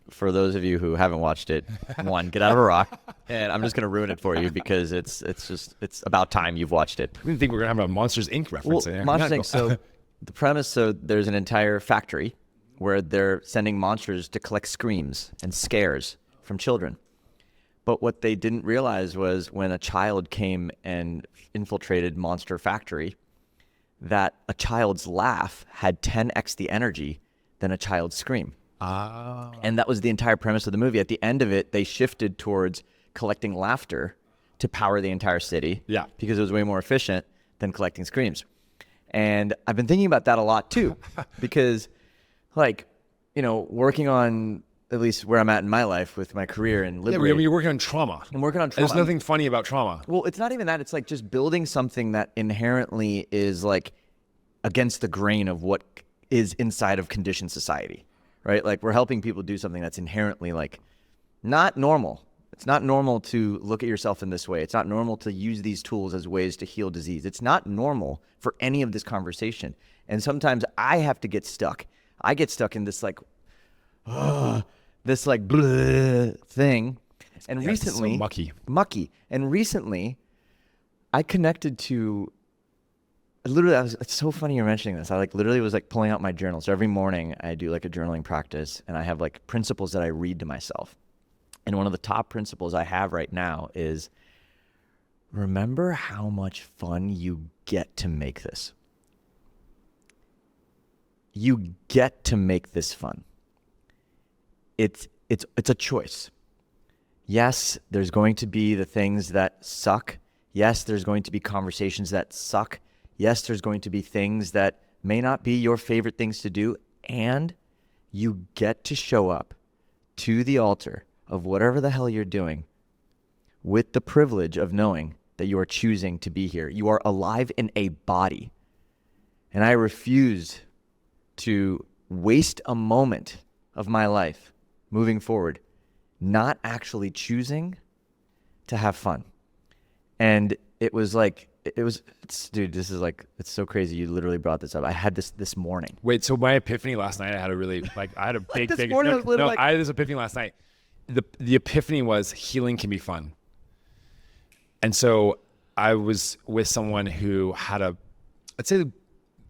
Speaker 2: for those of you who haven't watched it, one, get out of a rock. And I'm just going to ruin it for you because it's about time you've watched it.
Speaker 1: I didn't think we were going to have a Monsters, Inc. reference in there.
Speaker 2: Monsters, Inc. So the premise, so there's an entire factory where they're sending monsters to collect screams and scares from children. But what they didn't realize was when a child came and infiltrated Monster Factory, that a child's laugh had 10x the energy than a child's scream. And that was the entire premise of the movie. At the end of it, they shifted towards collecting laughter to power the entire city.
Speaker 1: Yeah.
Speaker 2: Because it was way more efficient than collecting screams. And I've been thinking about that a lot too, because like, working on at least where I'm at in my life with my career and liberating.
Speaker 1: Yeah, you're working on trauma.
Speaker 2: I'm working on trauma.
Speaker 1: There's nothing funny about trauma.
Speaker 2: Well, it's not even that. It's like just building something that inherently is like against the grain of what is inside of conditioned society, right? Like we're helping people do something that's inherently like not normal. It's not normal to look at yourself in this way. It's not normal to use these tools as ways to heal disease. It's not normal for any of this conversation. And sometimes I have to get stuck. I get stuck in this like, this like bleh thing. And recently,
Speaker 1: it's so
Speaker 2: mucky. And recently I connected to, literally, it's so funny you're mentioning this. I like literally was like pulling out my journal. So every morning I do like a journaling practice and I have like principles that I read to myself. And one of the top principles I have right now is remember how much fun you get to make this. You get to make this fun. It's a choice. Yes, there's going to be the things that suck. Yes, there's going to be conversations that suck. Yes, there's going to be things that may not be your favorite things to do. And you get to show up to the altar of whatever the hell you're doing with the privilege of knowing that you are choosing to be here. You are alive in a body. And I refuse to waste a moment of my life moving forward not actually choosing to have fun. And it was like, dude, this is like, it's so crazy. You literally brought this up. I had this morning.
Speaker 1: Wait, so my epiphany last night, I had a big,
Speaker 2: this
Speaker 1: big,
Speaker 2: morning I was literally like,
Speaker 1: I had this epiphany last night. The epiphany was healing can be fun. And so I was with someone who had I'd say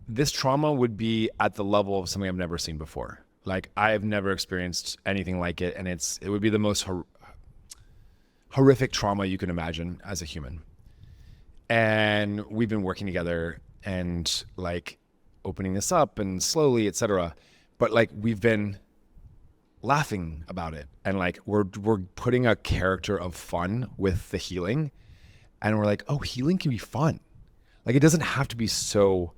Speaker 1: this trauma would be at the level of something I've never seen before. Like I've never experienced anything like it. And it would be the most horrific trauma you can imagine as a human. And we've been working together and like opening this up and slowly, etc. But like we've been laughing about it. And like we're putting a character of fun with the healing. And we're like, oh, healing can be fun. Like it doesn't have to be so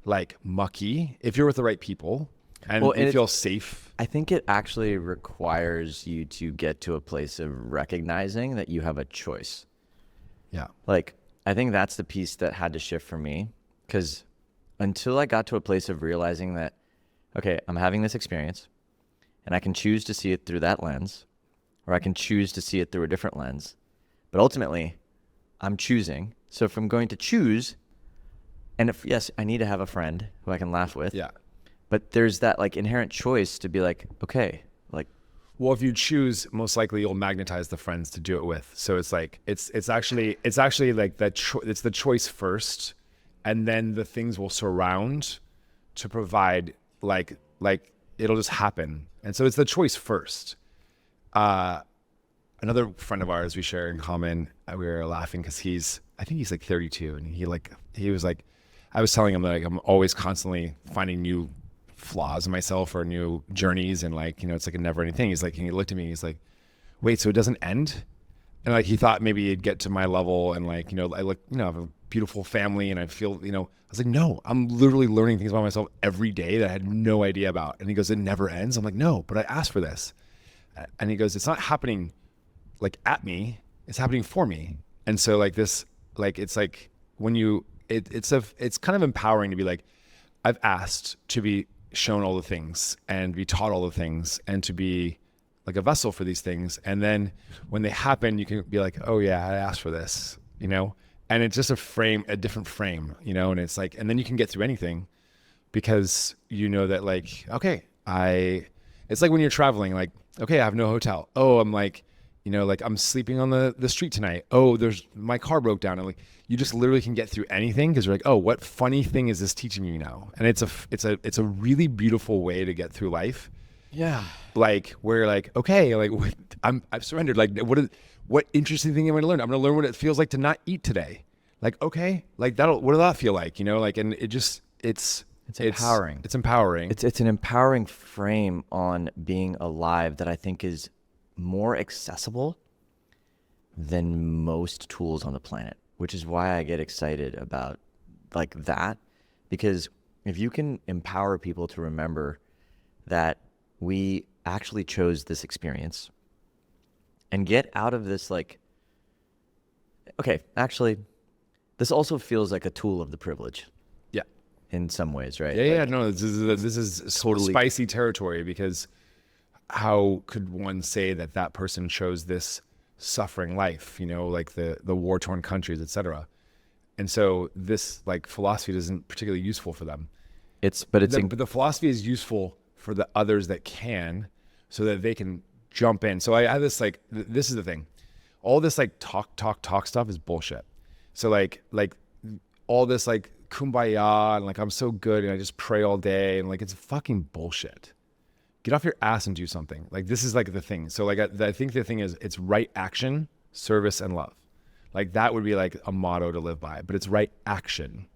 Speaker 1: like mucky if you're with the right people and you feel safe.
Speaker 2: I think it actually requires you to get to a place of recognizing that you have a choice.
Speaker 1: Yeah.
Speaker 2: Like, I think that's the piece that had to shift for me, because until I got to a place of realizing that, okay, I'm having this experience and I can choose to see it through that lens, or I can choose to see it through a different lens. But ultimately, I'm choosing. So if I'm going to choose, and if, yes, I need to have a friend who I can laugh with.
Speaker 1: Yeah.
Speaker 2: But there's that like inherent choice to be like, okay, like,
Speaker 1: well, if you choose, most likely you'll magnetize the friends to do it with. So it's like, it's actually like that. It's the choice first, and then the things will surround to provide like it'll just happen. And so it's the choice first. Another friend of ours we share in common, we were laughing because I think he's like 32, and he was like, I was telling him that like, I'm always constantly finding new flaws in myself or new journeys, and like, you know, it's like a never ending thing. He's like, and he looked at me, he's like, wait, so it doesn't end? And like, he thought maybe he'd get to my level, and like, you know, I look, you know, I have a beautiful family, and I feel, you know, I was like, no, I'm literally learning things about myself every day that I had no idea about. And he goes, it never ends? I'm like, no, but I asked for this. And he goes, it's not happening like at me, it's happening for me. And so like this, like, it's like when you, it's kind of empowering to be like, I've asked to be shown all the things and be taught all the things and to be like a vessel for these things. And then when they happen, you can be like, oh yeah, I asked for this, you know? And it's just a different frame, you know? And it's like, and then you can get through anything because you know that like, okay, it's like when you're traveling, like, okay, I have no hotel. Oh, I'm like, you know, like I'm sleeping on the street tonight. Oh, my car broke down. And like, you just literally can get through anything because you're like, oh, what funny thing is this teaching me now? And it's a really beautiful way to get through life.
Speaker 2: yeah,
Speaker 1: Like where you're like, okay, like I've surrendered. Like what interesting thing am I going to learn? I'm going to learn what it feels like to not eat today. Like, okay, like what will that feel like? You know, like, and it's
Speaker 2: empowering.
Speaker 1: It's empowering.
Speaker 2: It's an empowering frame on being alive that I think is more accessible than most tools on the planet, which is why I get excited about like that. Because if you can empower people to remember that we actually chose this experience and get out of this, like, okay, actually, this also feels like a tool of the privilege.
Speaker 1: Yeah.
Speaker 2: In some ways, right?
Speaker 1: Yeah.
Speaker 2: Like,
Speaker 1: No, this is totally spicy territory, because how could one say that person chose this suffering life, you know, like the war-torn countries, etc. And so this like philosophy isn't particularly useful for them. But the philosophy is useful for the others that can, so that they can jump in. So I have this like, this is the thing. All this like talk stuff is bullshit. So like all this like kumbaya and like I'm so good and I just pray all day and like it's fucking bullshit. Get off your ass and do something. Like this is like the thing. So like I think the thing is it's right action, service, and love. Like that would be like a motto to live by, but it's right action.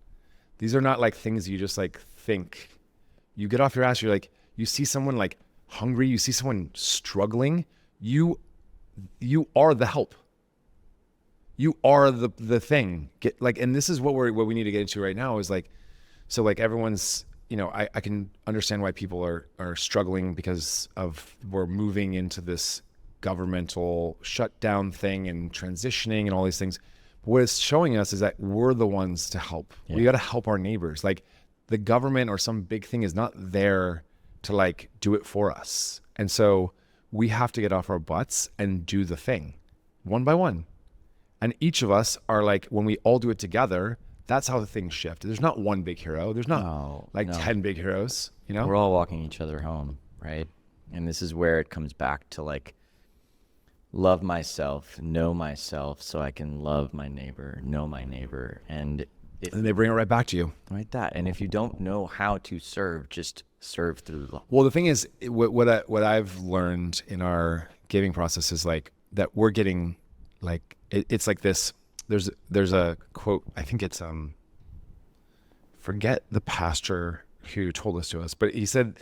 Speaker 1: These are not like things you just like think. You get off your ass, you're like, you see someone like hungry, you see someone struggling, you are the help. You are the thing. Get like, and this is what we need to get into right now is like, so like everyone's, you know, I can understand why people are struggling because we're moving into this governmental shutdown thing and transitioning and all these things. But what it's showing us is that we're the ones to help.
Speaker 2: Yeah.
Speaker 1: We got to help our neighbors. Like the government or some big thing is not there to like do it for us. And so we have to get off our butts and do the thing one by one. And each of us are like, when we all do it together, that's how the things shift. There's not one big hero. There's not 10 big heroes, you know?
Speaker 2: We're all walking each other home, right? And this is where it comes back to like, love myself, know myself, so I can love my neighbor, know my neighbor. And
Speaker 1: they bring it right back to you.
Speaker 2: Right, that. And if you don't know how to serve, just serve through love.
Speaker 1: Well, the thing is, what I've learned in our giving process is like that we're getting like, it's like this, there's a quote, I think it's, forget the pastor who told this to us, but he said,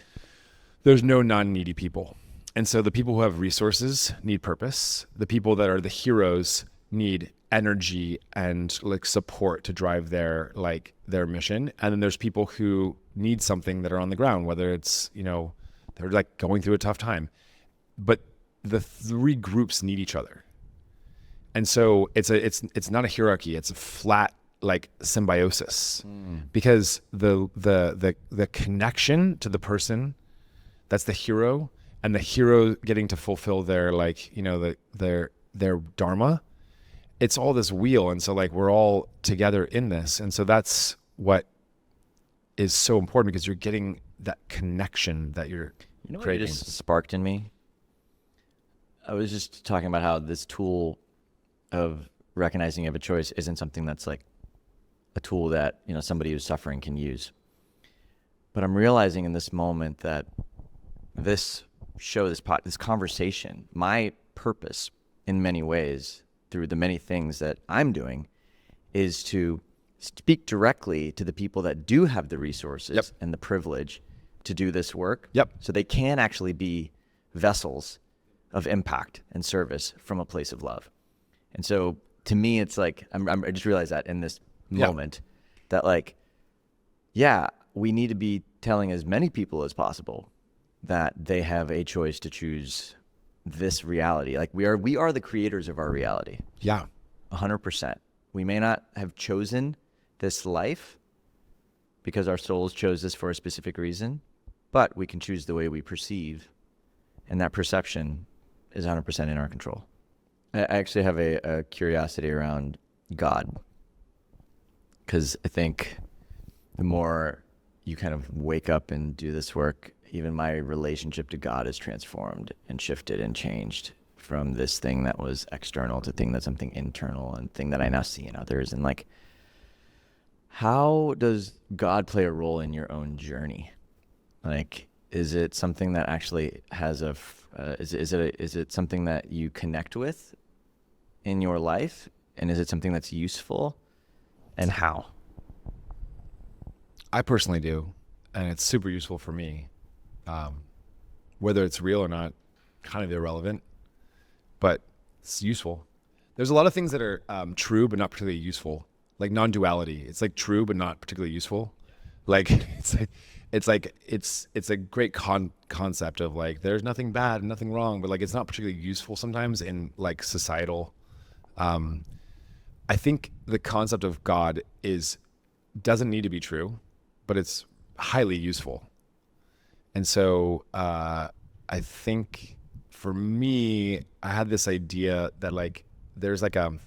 Speaker 1: there's no non-needy people. And so the people who have resources need purpose. The people that are the heroes need energy and like support to drive their mission. And then there's people who need something that are on the ground, whether it's, you know, they're like going through a tough time. But the three groups need each other. And so it's not a hierarchy, it's a flat like symbiosis. Because the connection to the person that's the hero, and the hero getting to fulfill their like, you know, their dharma, it's all this wheel. And so like we're all together in this. And so that's what is so important, because you're getting that connection that you're creating.
Speaker 2: What just sparked in me? I was just talking about how this tool of recognizing you have a choice isn't something that's like a tool that, you know, somebody who's suffering can use. But I'm realizing in this moment that this conversation, my purpose in many ways through the many things that I'm doing is to speak directly to the people that do have the resources and the privilege to do this work. So they can actually be vessels of impact and service from a place of love. And so to me, it's like, I just realized that in this moment that like, we need to be telling as many people as possible that they have a choice to choose this reality. Like we are the creators of our reality. 100%. We may not have chosen this life because our souls chose this for a specific reason, but we can choose the way we perceive, and that perception is 100% in our control. I actually have a curiosity around God, because I think the more you kind of wake up and do this work, even my relationship to God is transformed and shifted and changed from this thing that was external to thing that's something internal and thing that I now see in others. And like, how does God play a role in your own journey? Like, is it something that actually has is it something that you connect with in your life? And is it something that's useful? And how?
Speaker 1: I personally do. And it's super useful for me. Whether it's real or not, kind of irrelevant, but it's useful. There's a lot of things that are true but not particularly useful, like non-duality. It's like true but not particularly useful. Like it's a great concept of like there's nothing bad and nothing wrong, but like it's not particularly useful sometimes in like societal. I think the concept of God doesn't need to be true, but it's highly useful. And so I think for me, I had this idea that like there's like a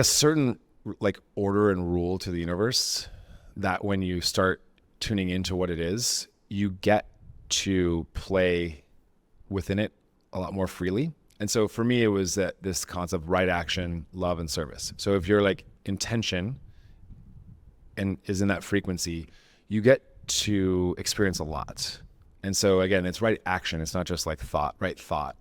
Speaker 1: certain like order and rule to the universe that when you start tuning into what it is, you get to play within it a lot more freely. And so for me, it was that this concept of right action, love, and service. So if your like intention and is in that frequency, you get to experience a lot. And so again, it's right action. It's not just like right thought.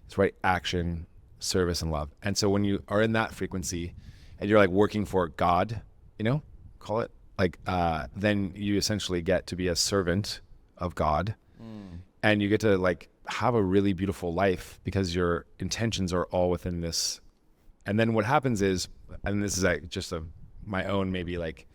Speaker 1: It's right action, service, and love. And so when you are in that frequency and you're like working for God, you know, call it like, then you essentially get to be a servant of God. And you get to like have a really beautiful life because your intentions are all within this. And then what happens is, and this is like just my own maybe like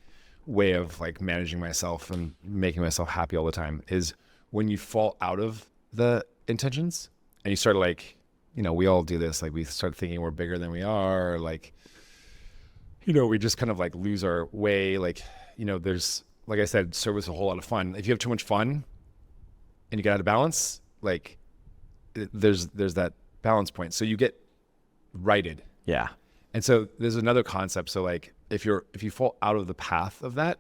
Speaker 1: way of like managing myself and making myself happy all the time, is when you fall out of the intentions and you start like, we all do this. Like we start thinking we're bigger than we are. Like, we just kind of like lose our way. Like, there's, like I said, service is a whole lot of fun. If you have too much fun and you get out of balance, like there's that balance point. So you get righted.
Speaker 2: Yeah.
Speaker 1: And so there's another concept. So like if you fall out of the path of that,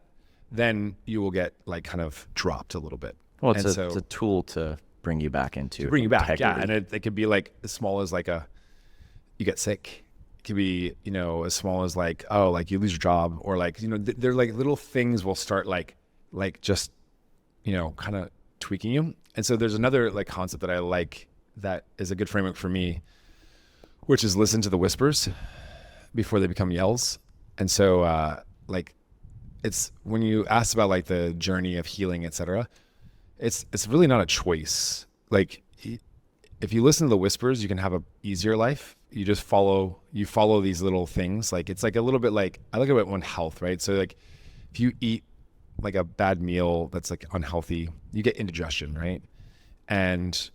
Speaker 1: then you will get like kind of dropped a little bit.
Speaker 2: Well, it's a tool to bring you back into.
Speaker 1: To bring you back, yeah. And it could be like as small as like you get sick. It could be, as small as like, oh, like you lose your job, or like, they're like little things will start like just, kind of tweaking you. And so there's another like concept that I like that is a good framework for me, which is listen to the whispers before they become yells. And so like it's when you asked about like the journey of healing, etc., it's really not a choice. Like if you listen to the whispers, you can have a easier life. You just follow these little things. Like it's like a little bit like, I look at it on health, right? So like if you eat like a bad meal that's like unhealthy, you get indigestion, right? And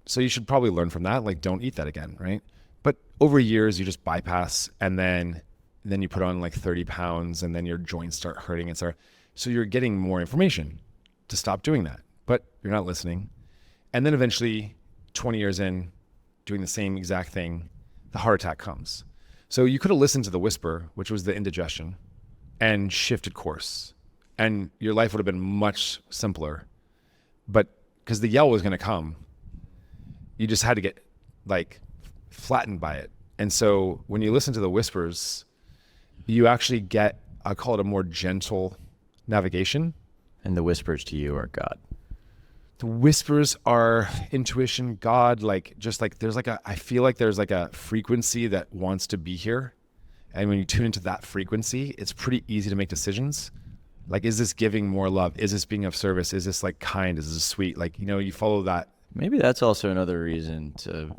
Speaker 1: so you should probably learn from that. Like don't eat that again, right? But over years you just bypass, and then you put on like 30 pounds, and then your joints start hurting, etc. So you're getting more information to stop doing that, but you're not listening. And then eventually 20 years in doing the same exact thing, the heart attack comes. So you could have listened to the whisper, which was the indigestion, and shifted course, and your life would have been much simpler. But because the yell was going to come, you just had to get like flattened by it. And so when you listen to the whispers, you actually get, I call it a more gentle navigation.
Speaker 2: And the whispers to you are God.
Speaker 1: The whispers are intuition, God, like just like there's like I feel like there's like a frequency that wants to be here. And when you tune into that frequency, it's pretty easy to make decisions. Like, is this giving more love? Is this being of service? Is this like kind? Is this sweet? Like, you follow that.
Speaker 2: Maybe that's also another reason to,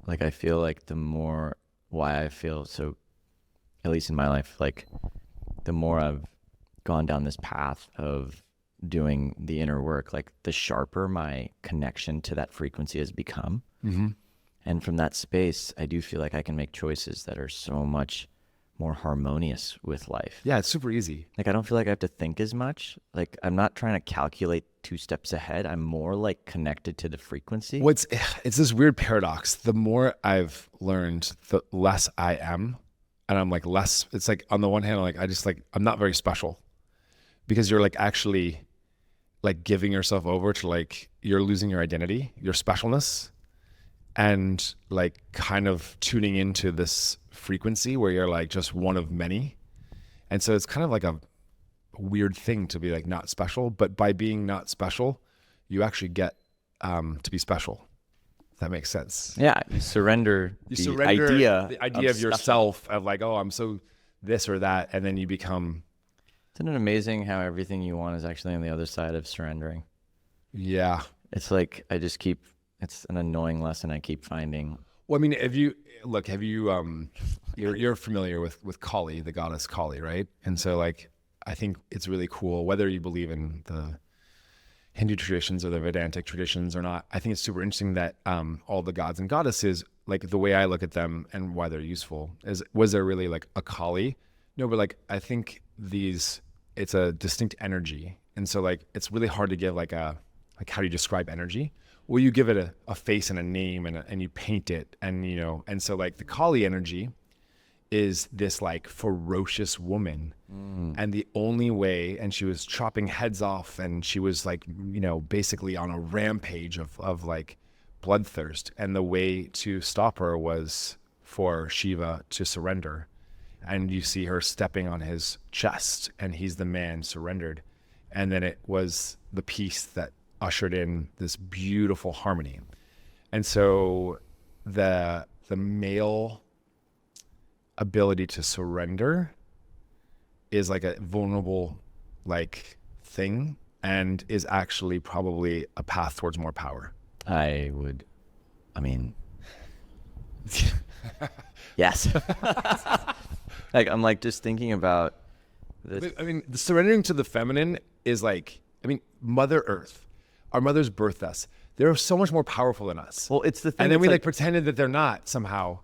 Speaker 2: like, I feel like the more why I feel so, at least in my life, like the more I've gone down this path of doing the inner work, like the sharper my connection to that frequency has become.
Speaker 1: Mm-hmm.
Speaker 2: And from that space, I do feel like I can make choices that are so much more harmonious with life.
Speaker 1: Yeah, it's super easy.
Speaker 2: Like, I don't feel like I have to think as much. Like, I'm not trying to calculate 2 steps ahead. I'm more like connected to the frequency.
Speaker 1: Well, it's this weird paradox. The more I've learned, the less I am. And I'm like less, it's like on the one hand, I'm not very special, because you're like actually like giving yourself over to like, you're losing your identity, your specialness, and like kind of tuning into this frequency where you're like just one of many. And so it's kind of like a weird thing to be like not special, but by being not special, you actually get to be special. If that makes sense.
Speaker 2: Yeah, you surrender the idea
Speaker 1: of yourself, of like, oh, I'm so this or that, and then you become.
Speaker 2: Isn't it amazing how everything you want is actually on the other side of surrendering?
Speaker 1: Yeah.
Speaker 2: It's like it's an annoying lesson I keep finding.
Speaker 1: Well, I mean, you're familiar with Kali, the goddess Kali, right? And so like, I think it's really cool, whether you believe in the Hindu traditions or the Vedantic traditions or not. I think it's super interesting that all the gods and goddesses, like the way I look at them and why they're useful is, was there really like a Kali? No, but like, I think it's a distinct energy. And so like, it's really hard to give like how do you describe energy? Well, you give it a face and a name, and you paint it, and and so like the Kali energy is this like ferocious woman, and the only way, and she was chopping heads off, and she was like basically on a rampage of like bloodthirst, and the way to stop her was for Shiva to surrender, and you see her stepping on his chest, and he's the man surrendered, and then it was the peace that ushered in this beautiful harmony. And so the male ability to surrender is like a vulnerable like thing, and is actually probably a path towards more power.
Speaker 2: Yes. Like, I'm like just thinking about this.
Speaker 1: I mean, the surrendering to the feminine is like, Mother Earth. Our mothers birthed us. they're so much more powerful than us.
Speaker 2: Well, it's the thing.
Speaker 1: And then
Speaker 2: it's
Speaker 1: we like pretended that they're not somehow.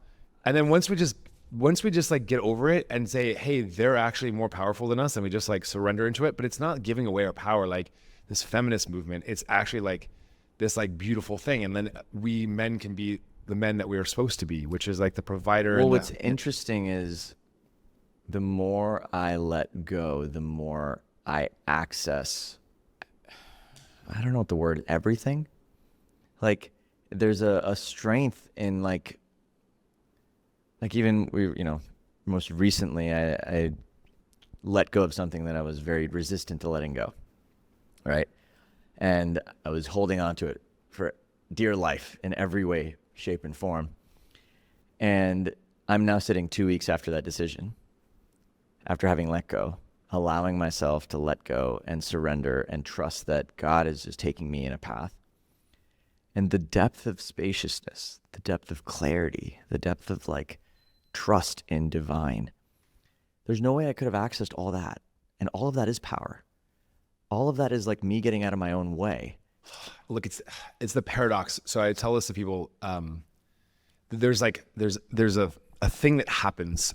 Speaker 1: And then once we just like get over it and say, hey, they're actually more powerful than us, and we just like surrender into it. But it's not giving away our power like this feminist movement. It's actually like this like beautiful thing. And then we men can be the men that we are supposed to be, which is like the provider.
Speaker 2: Well, what's interesting is the more I let go, the more I access, I don't know what the word, everything. Like there's a strength in like even most recently I let go of something that I was very resistant to letting go. Right. And I was holding on to it for dear life in every way, shape, and form. And I'm now sitting 2 weeks after that decision, after having let go, allowing myself to let go and surrender and trust that God is just taking me in a path. And the depth of spaciousness, the depth of clarity, the depth of like trust in divine. There's no way I could have accessed all that. And all of that is power. All of that is like me getting out of my own way.
Speaker 1: Look, it's the paradox. So I tell this to people. There's a thing that happens.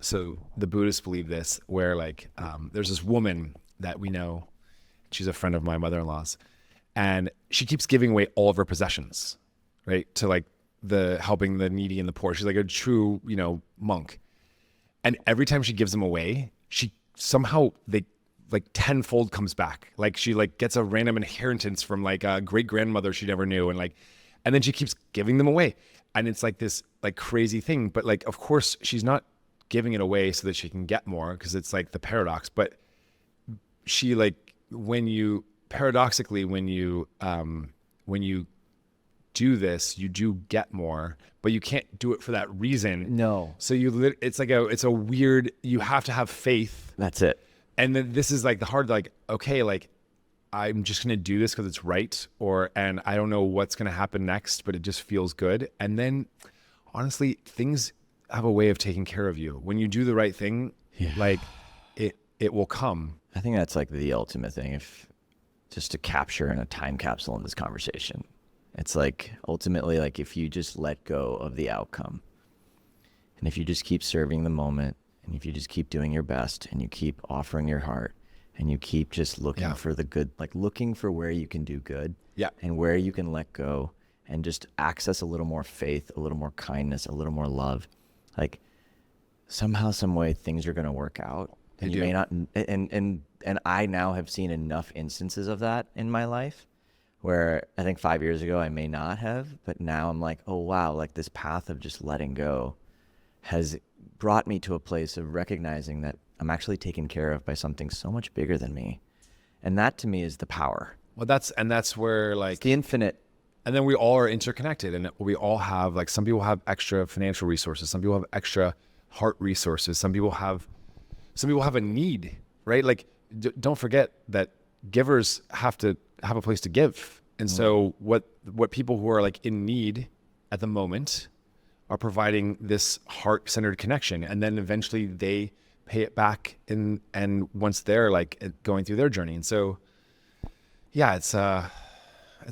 Speaker 1: So the Buddhists believe this, where like there's this woman that we know. She's a friend of my mother-in-law's, and she keeps giving away all of her possessions, right, to like the helping the needy and the poor. She's like a true, monk. And every time she gives them away, she somehow they like tenfold comes back. Like she like gets a random inheritance from like a great grandmother she never knew, and then she keeps giving them away. And it's like this like crazy thing. But like, of course, she's not giving it away so that she can get more, because it's like the paradox. But she like paradoxically when you do this, you do get more, but you can't do it for that reason.
Speaker 2: No.
Speaker 1: So it's a weird, you have to have faith.
Speaker 2: That's it.
Speaker 1: And then this is like the hard, like, okay, like I'm just going to do this because it's right. And I don't know what's going to happen next, but it just feels good. And then honestly, things have a way of taking care of you. When you do the right thing, like it will come.
Speaker 2: I think that's like the ultimate thing. If just to capture in a time capsule in this conversation, it's like ultimately like if you just let go of the outcome, and if you just keep serving the moment, and if you just keep doing your best, and you keep offering your heart, and you keep just looking for the good, like looking for where you can do good, and where you can let go, and just access a little more faith, a little more kindness, a little more love, like somehow, some way, things are going to work out. And you may not, and I now have seen enough instances of that in my life, where I think 5 years ago I may not have, but now I'm like, oh wow, like this path of just letting go has brought me to a place of recognizing that I'm actually taken care of by something so much bigger than me. And that to me is the power.
Speaker 1: Well, that's where like
Speaker 2: it's the infinite.
Speaker 1: And then we all are interconnected, and we all have like, some people have extra financial resources. Some people have extra heart resources. Some people have a need, right? Like don't forget that givers have to have a place to give. And so what people who are like in need at the moment are providing this heart-centered connection, and then eventually they pay it back and once they're like going through their journey. And so it's a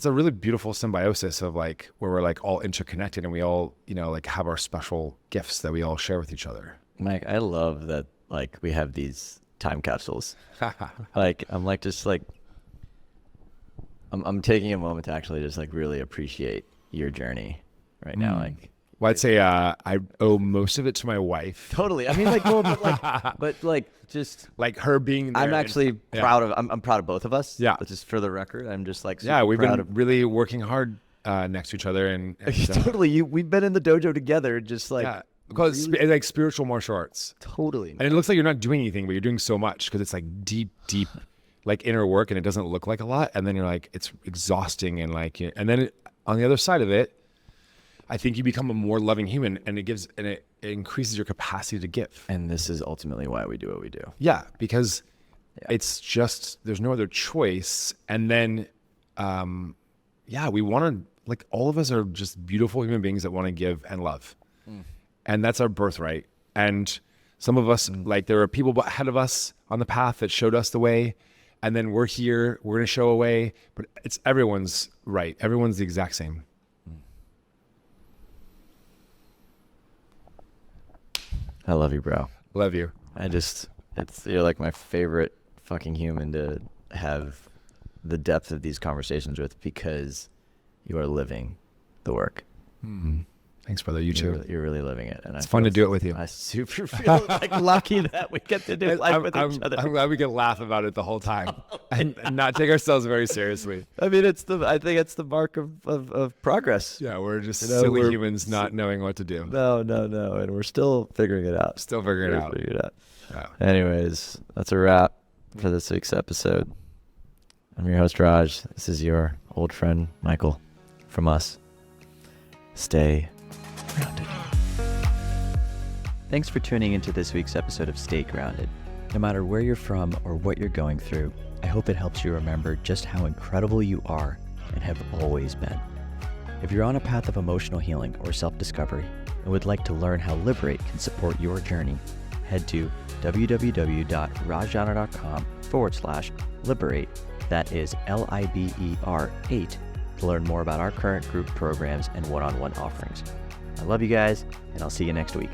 Speaker 1: really beautiful symbiosis of like where we're like all interconnected, and we all like have our special gifts that we all share with each other.
Speaker 2: Mike, I love that like we have these time capsules. Like I'm like just like I'm taking a moment to actually just like really appreciate your journey right now. Like,
Speaker 1: well, I'd say I owe most of it to my wife.
Speaker 2: Totally. I mean, like, well, but like just
Speaker 1: like her being there.
Speaker 2: I'm actually proud of. I'm proud of both of us.
Speaker 1: Yeah.
Speaker 2: But just for the record, I'm just like super
Speaker 1: we've
Speaker 2: proud
Speaker 1: been really working hard next to each other, and
Speaker 2: totally. We've been in the dojo together, just like
Speaker 1: because it's like spiritual martial arts.
Speaker 2: Totally.
Speaker 1: And it looks like you're not doing anything, but you're doing so much because it's like deep like inner work, and it doesn't look like a lot, and then you're like it's exhausting, and like and then on the other side of it, I think you become a more loving human, and it increases your capacity to give.
Speaker 2: And this is ultimately why we do what we do.
Speaker 1: Yeah, because it's just there's no other choice. And then we want to, like, all of us are just beautiful human beings that want to give and love. And that's our birthright. And some of us, like, there are people ahead of us on the path that showed us the way. And then we're here, we're going to show away, but it's everyone's right. Everyone's the exact same.
Speaker 2: I love you, bro.
Speaker 1: Love you.
Speaker 2: You're like my favorite fucking human to have the depth of these conversations with, because you are living the work.
Speaker 1: Thanks, brother. You too.
Speaker 2: You're really living it. And
Speaker 1: It's fun to do it with you.
Speaker 2: I super feel like lucky that we get to do life with each other.
Speaker 1: I'm glad we can laugh about it the whole time and not take ourselves very seriously.
Speaker 2: I mean, I think it's the mark of progress.
Speaker 1: Yeah, we're just silly humans not knowing what to do.
Speaker 2: No. And we're still figuring it out.
Speaker 1: Still figuring it out.
Speaker 2: Yeah. Anyways, that's a wrap for this week's episode. I'm your host, Raj. This is your old friend, Michael, from us. Stay grounded. Thanks for tuning into this week's episode of Stay Grounded. No matter where you're from or what you're going through, I hope it helps you remember just how incredible you are and have always been. If you're on a path of emotional healing or self-discovery and would like to learn how Liberate can support your journey, head to www.rajana.com/liberate. That is LIBER8 to learn more about our current group programs and one-on-one offerings. I love you guys, and I'll see you next week.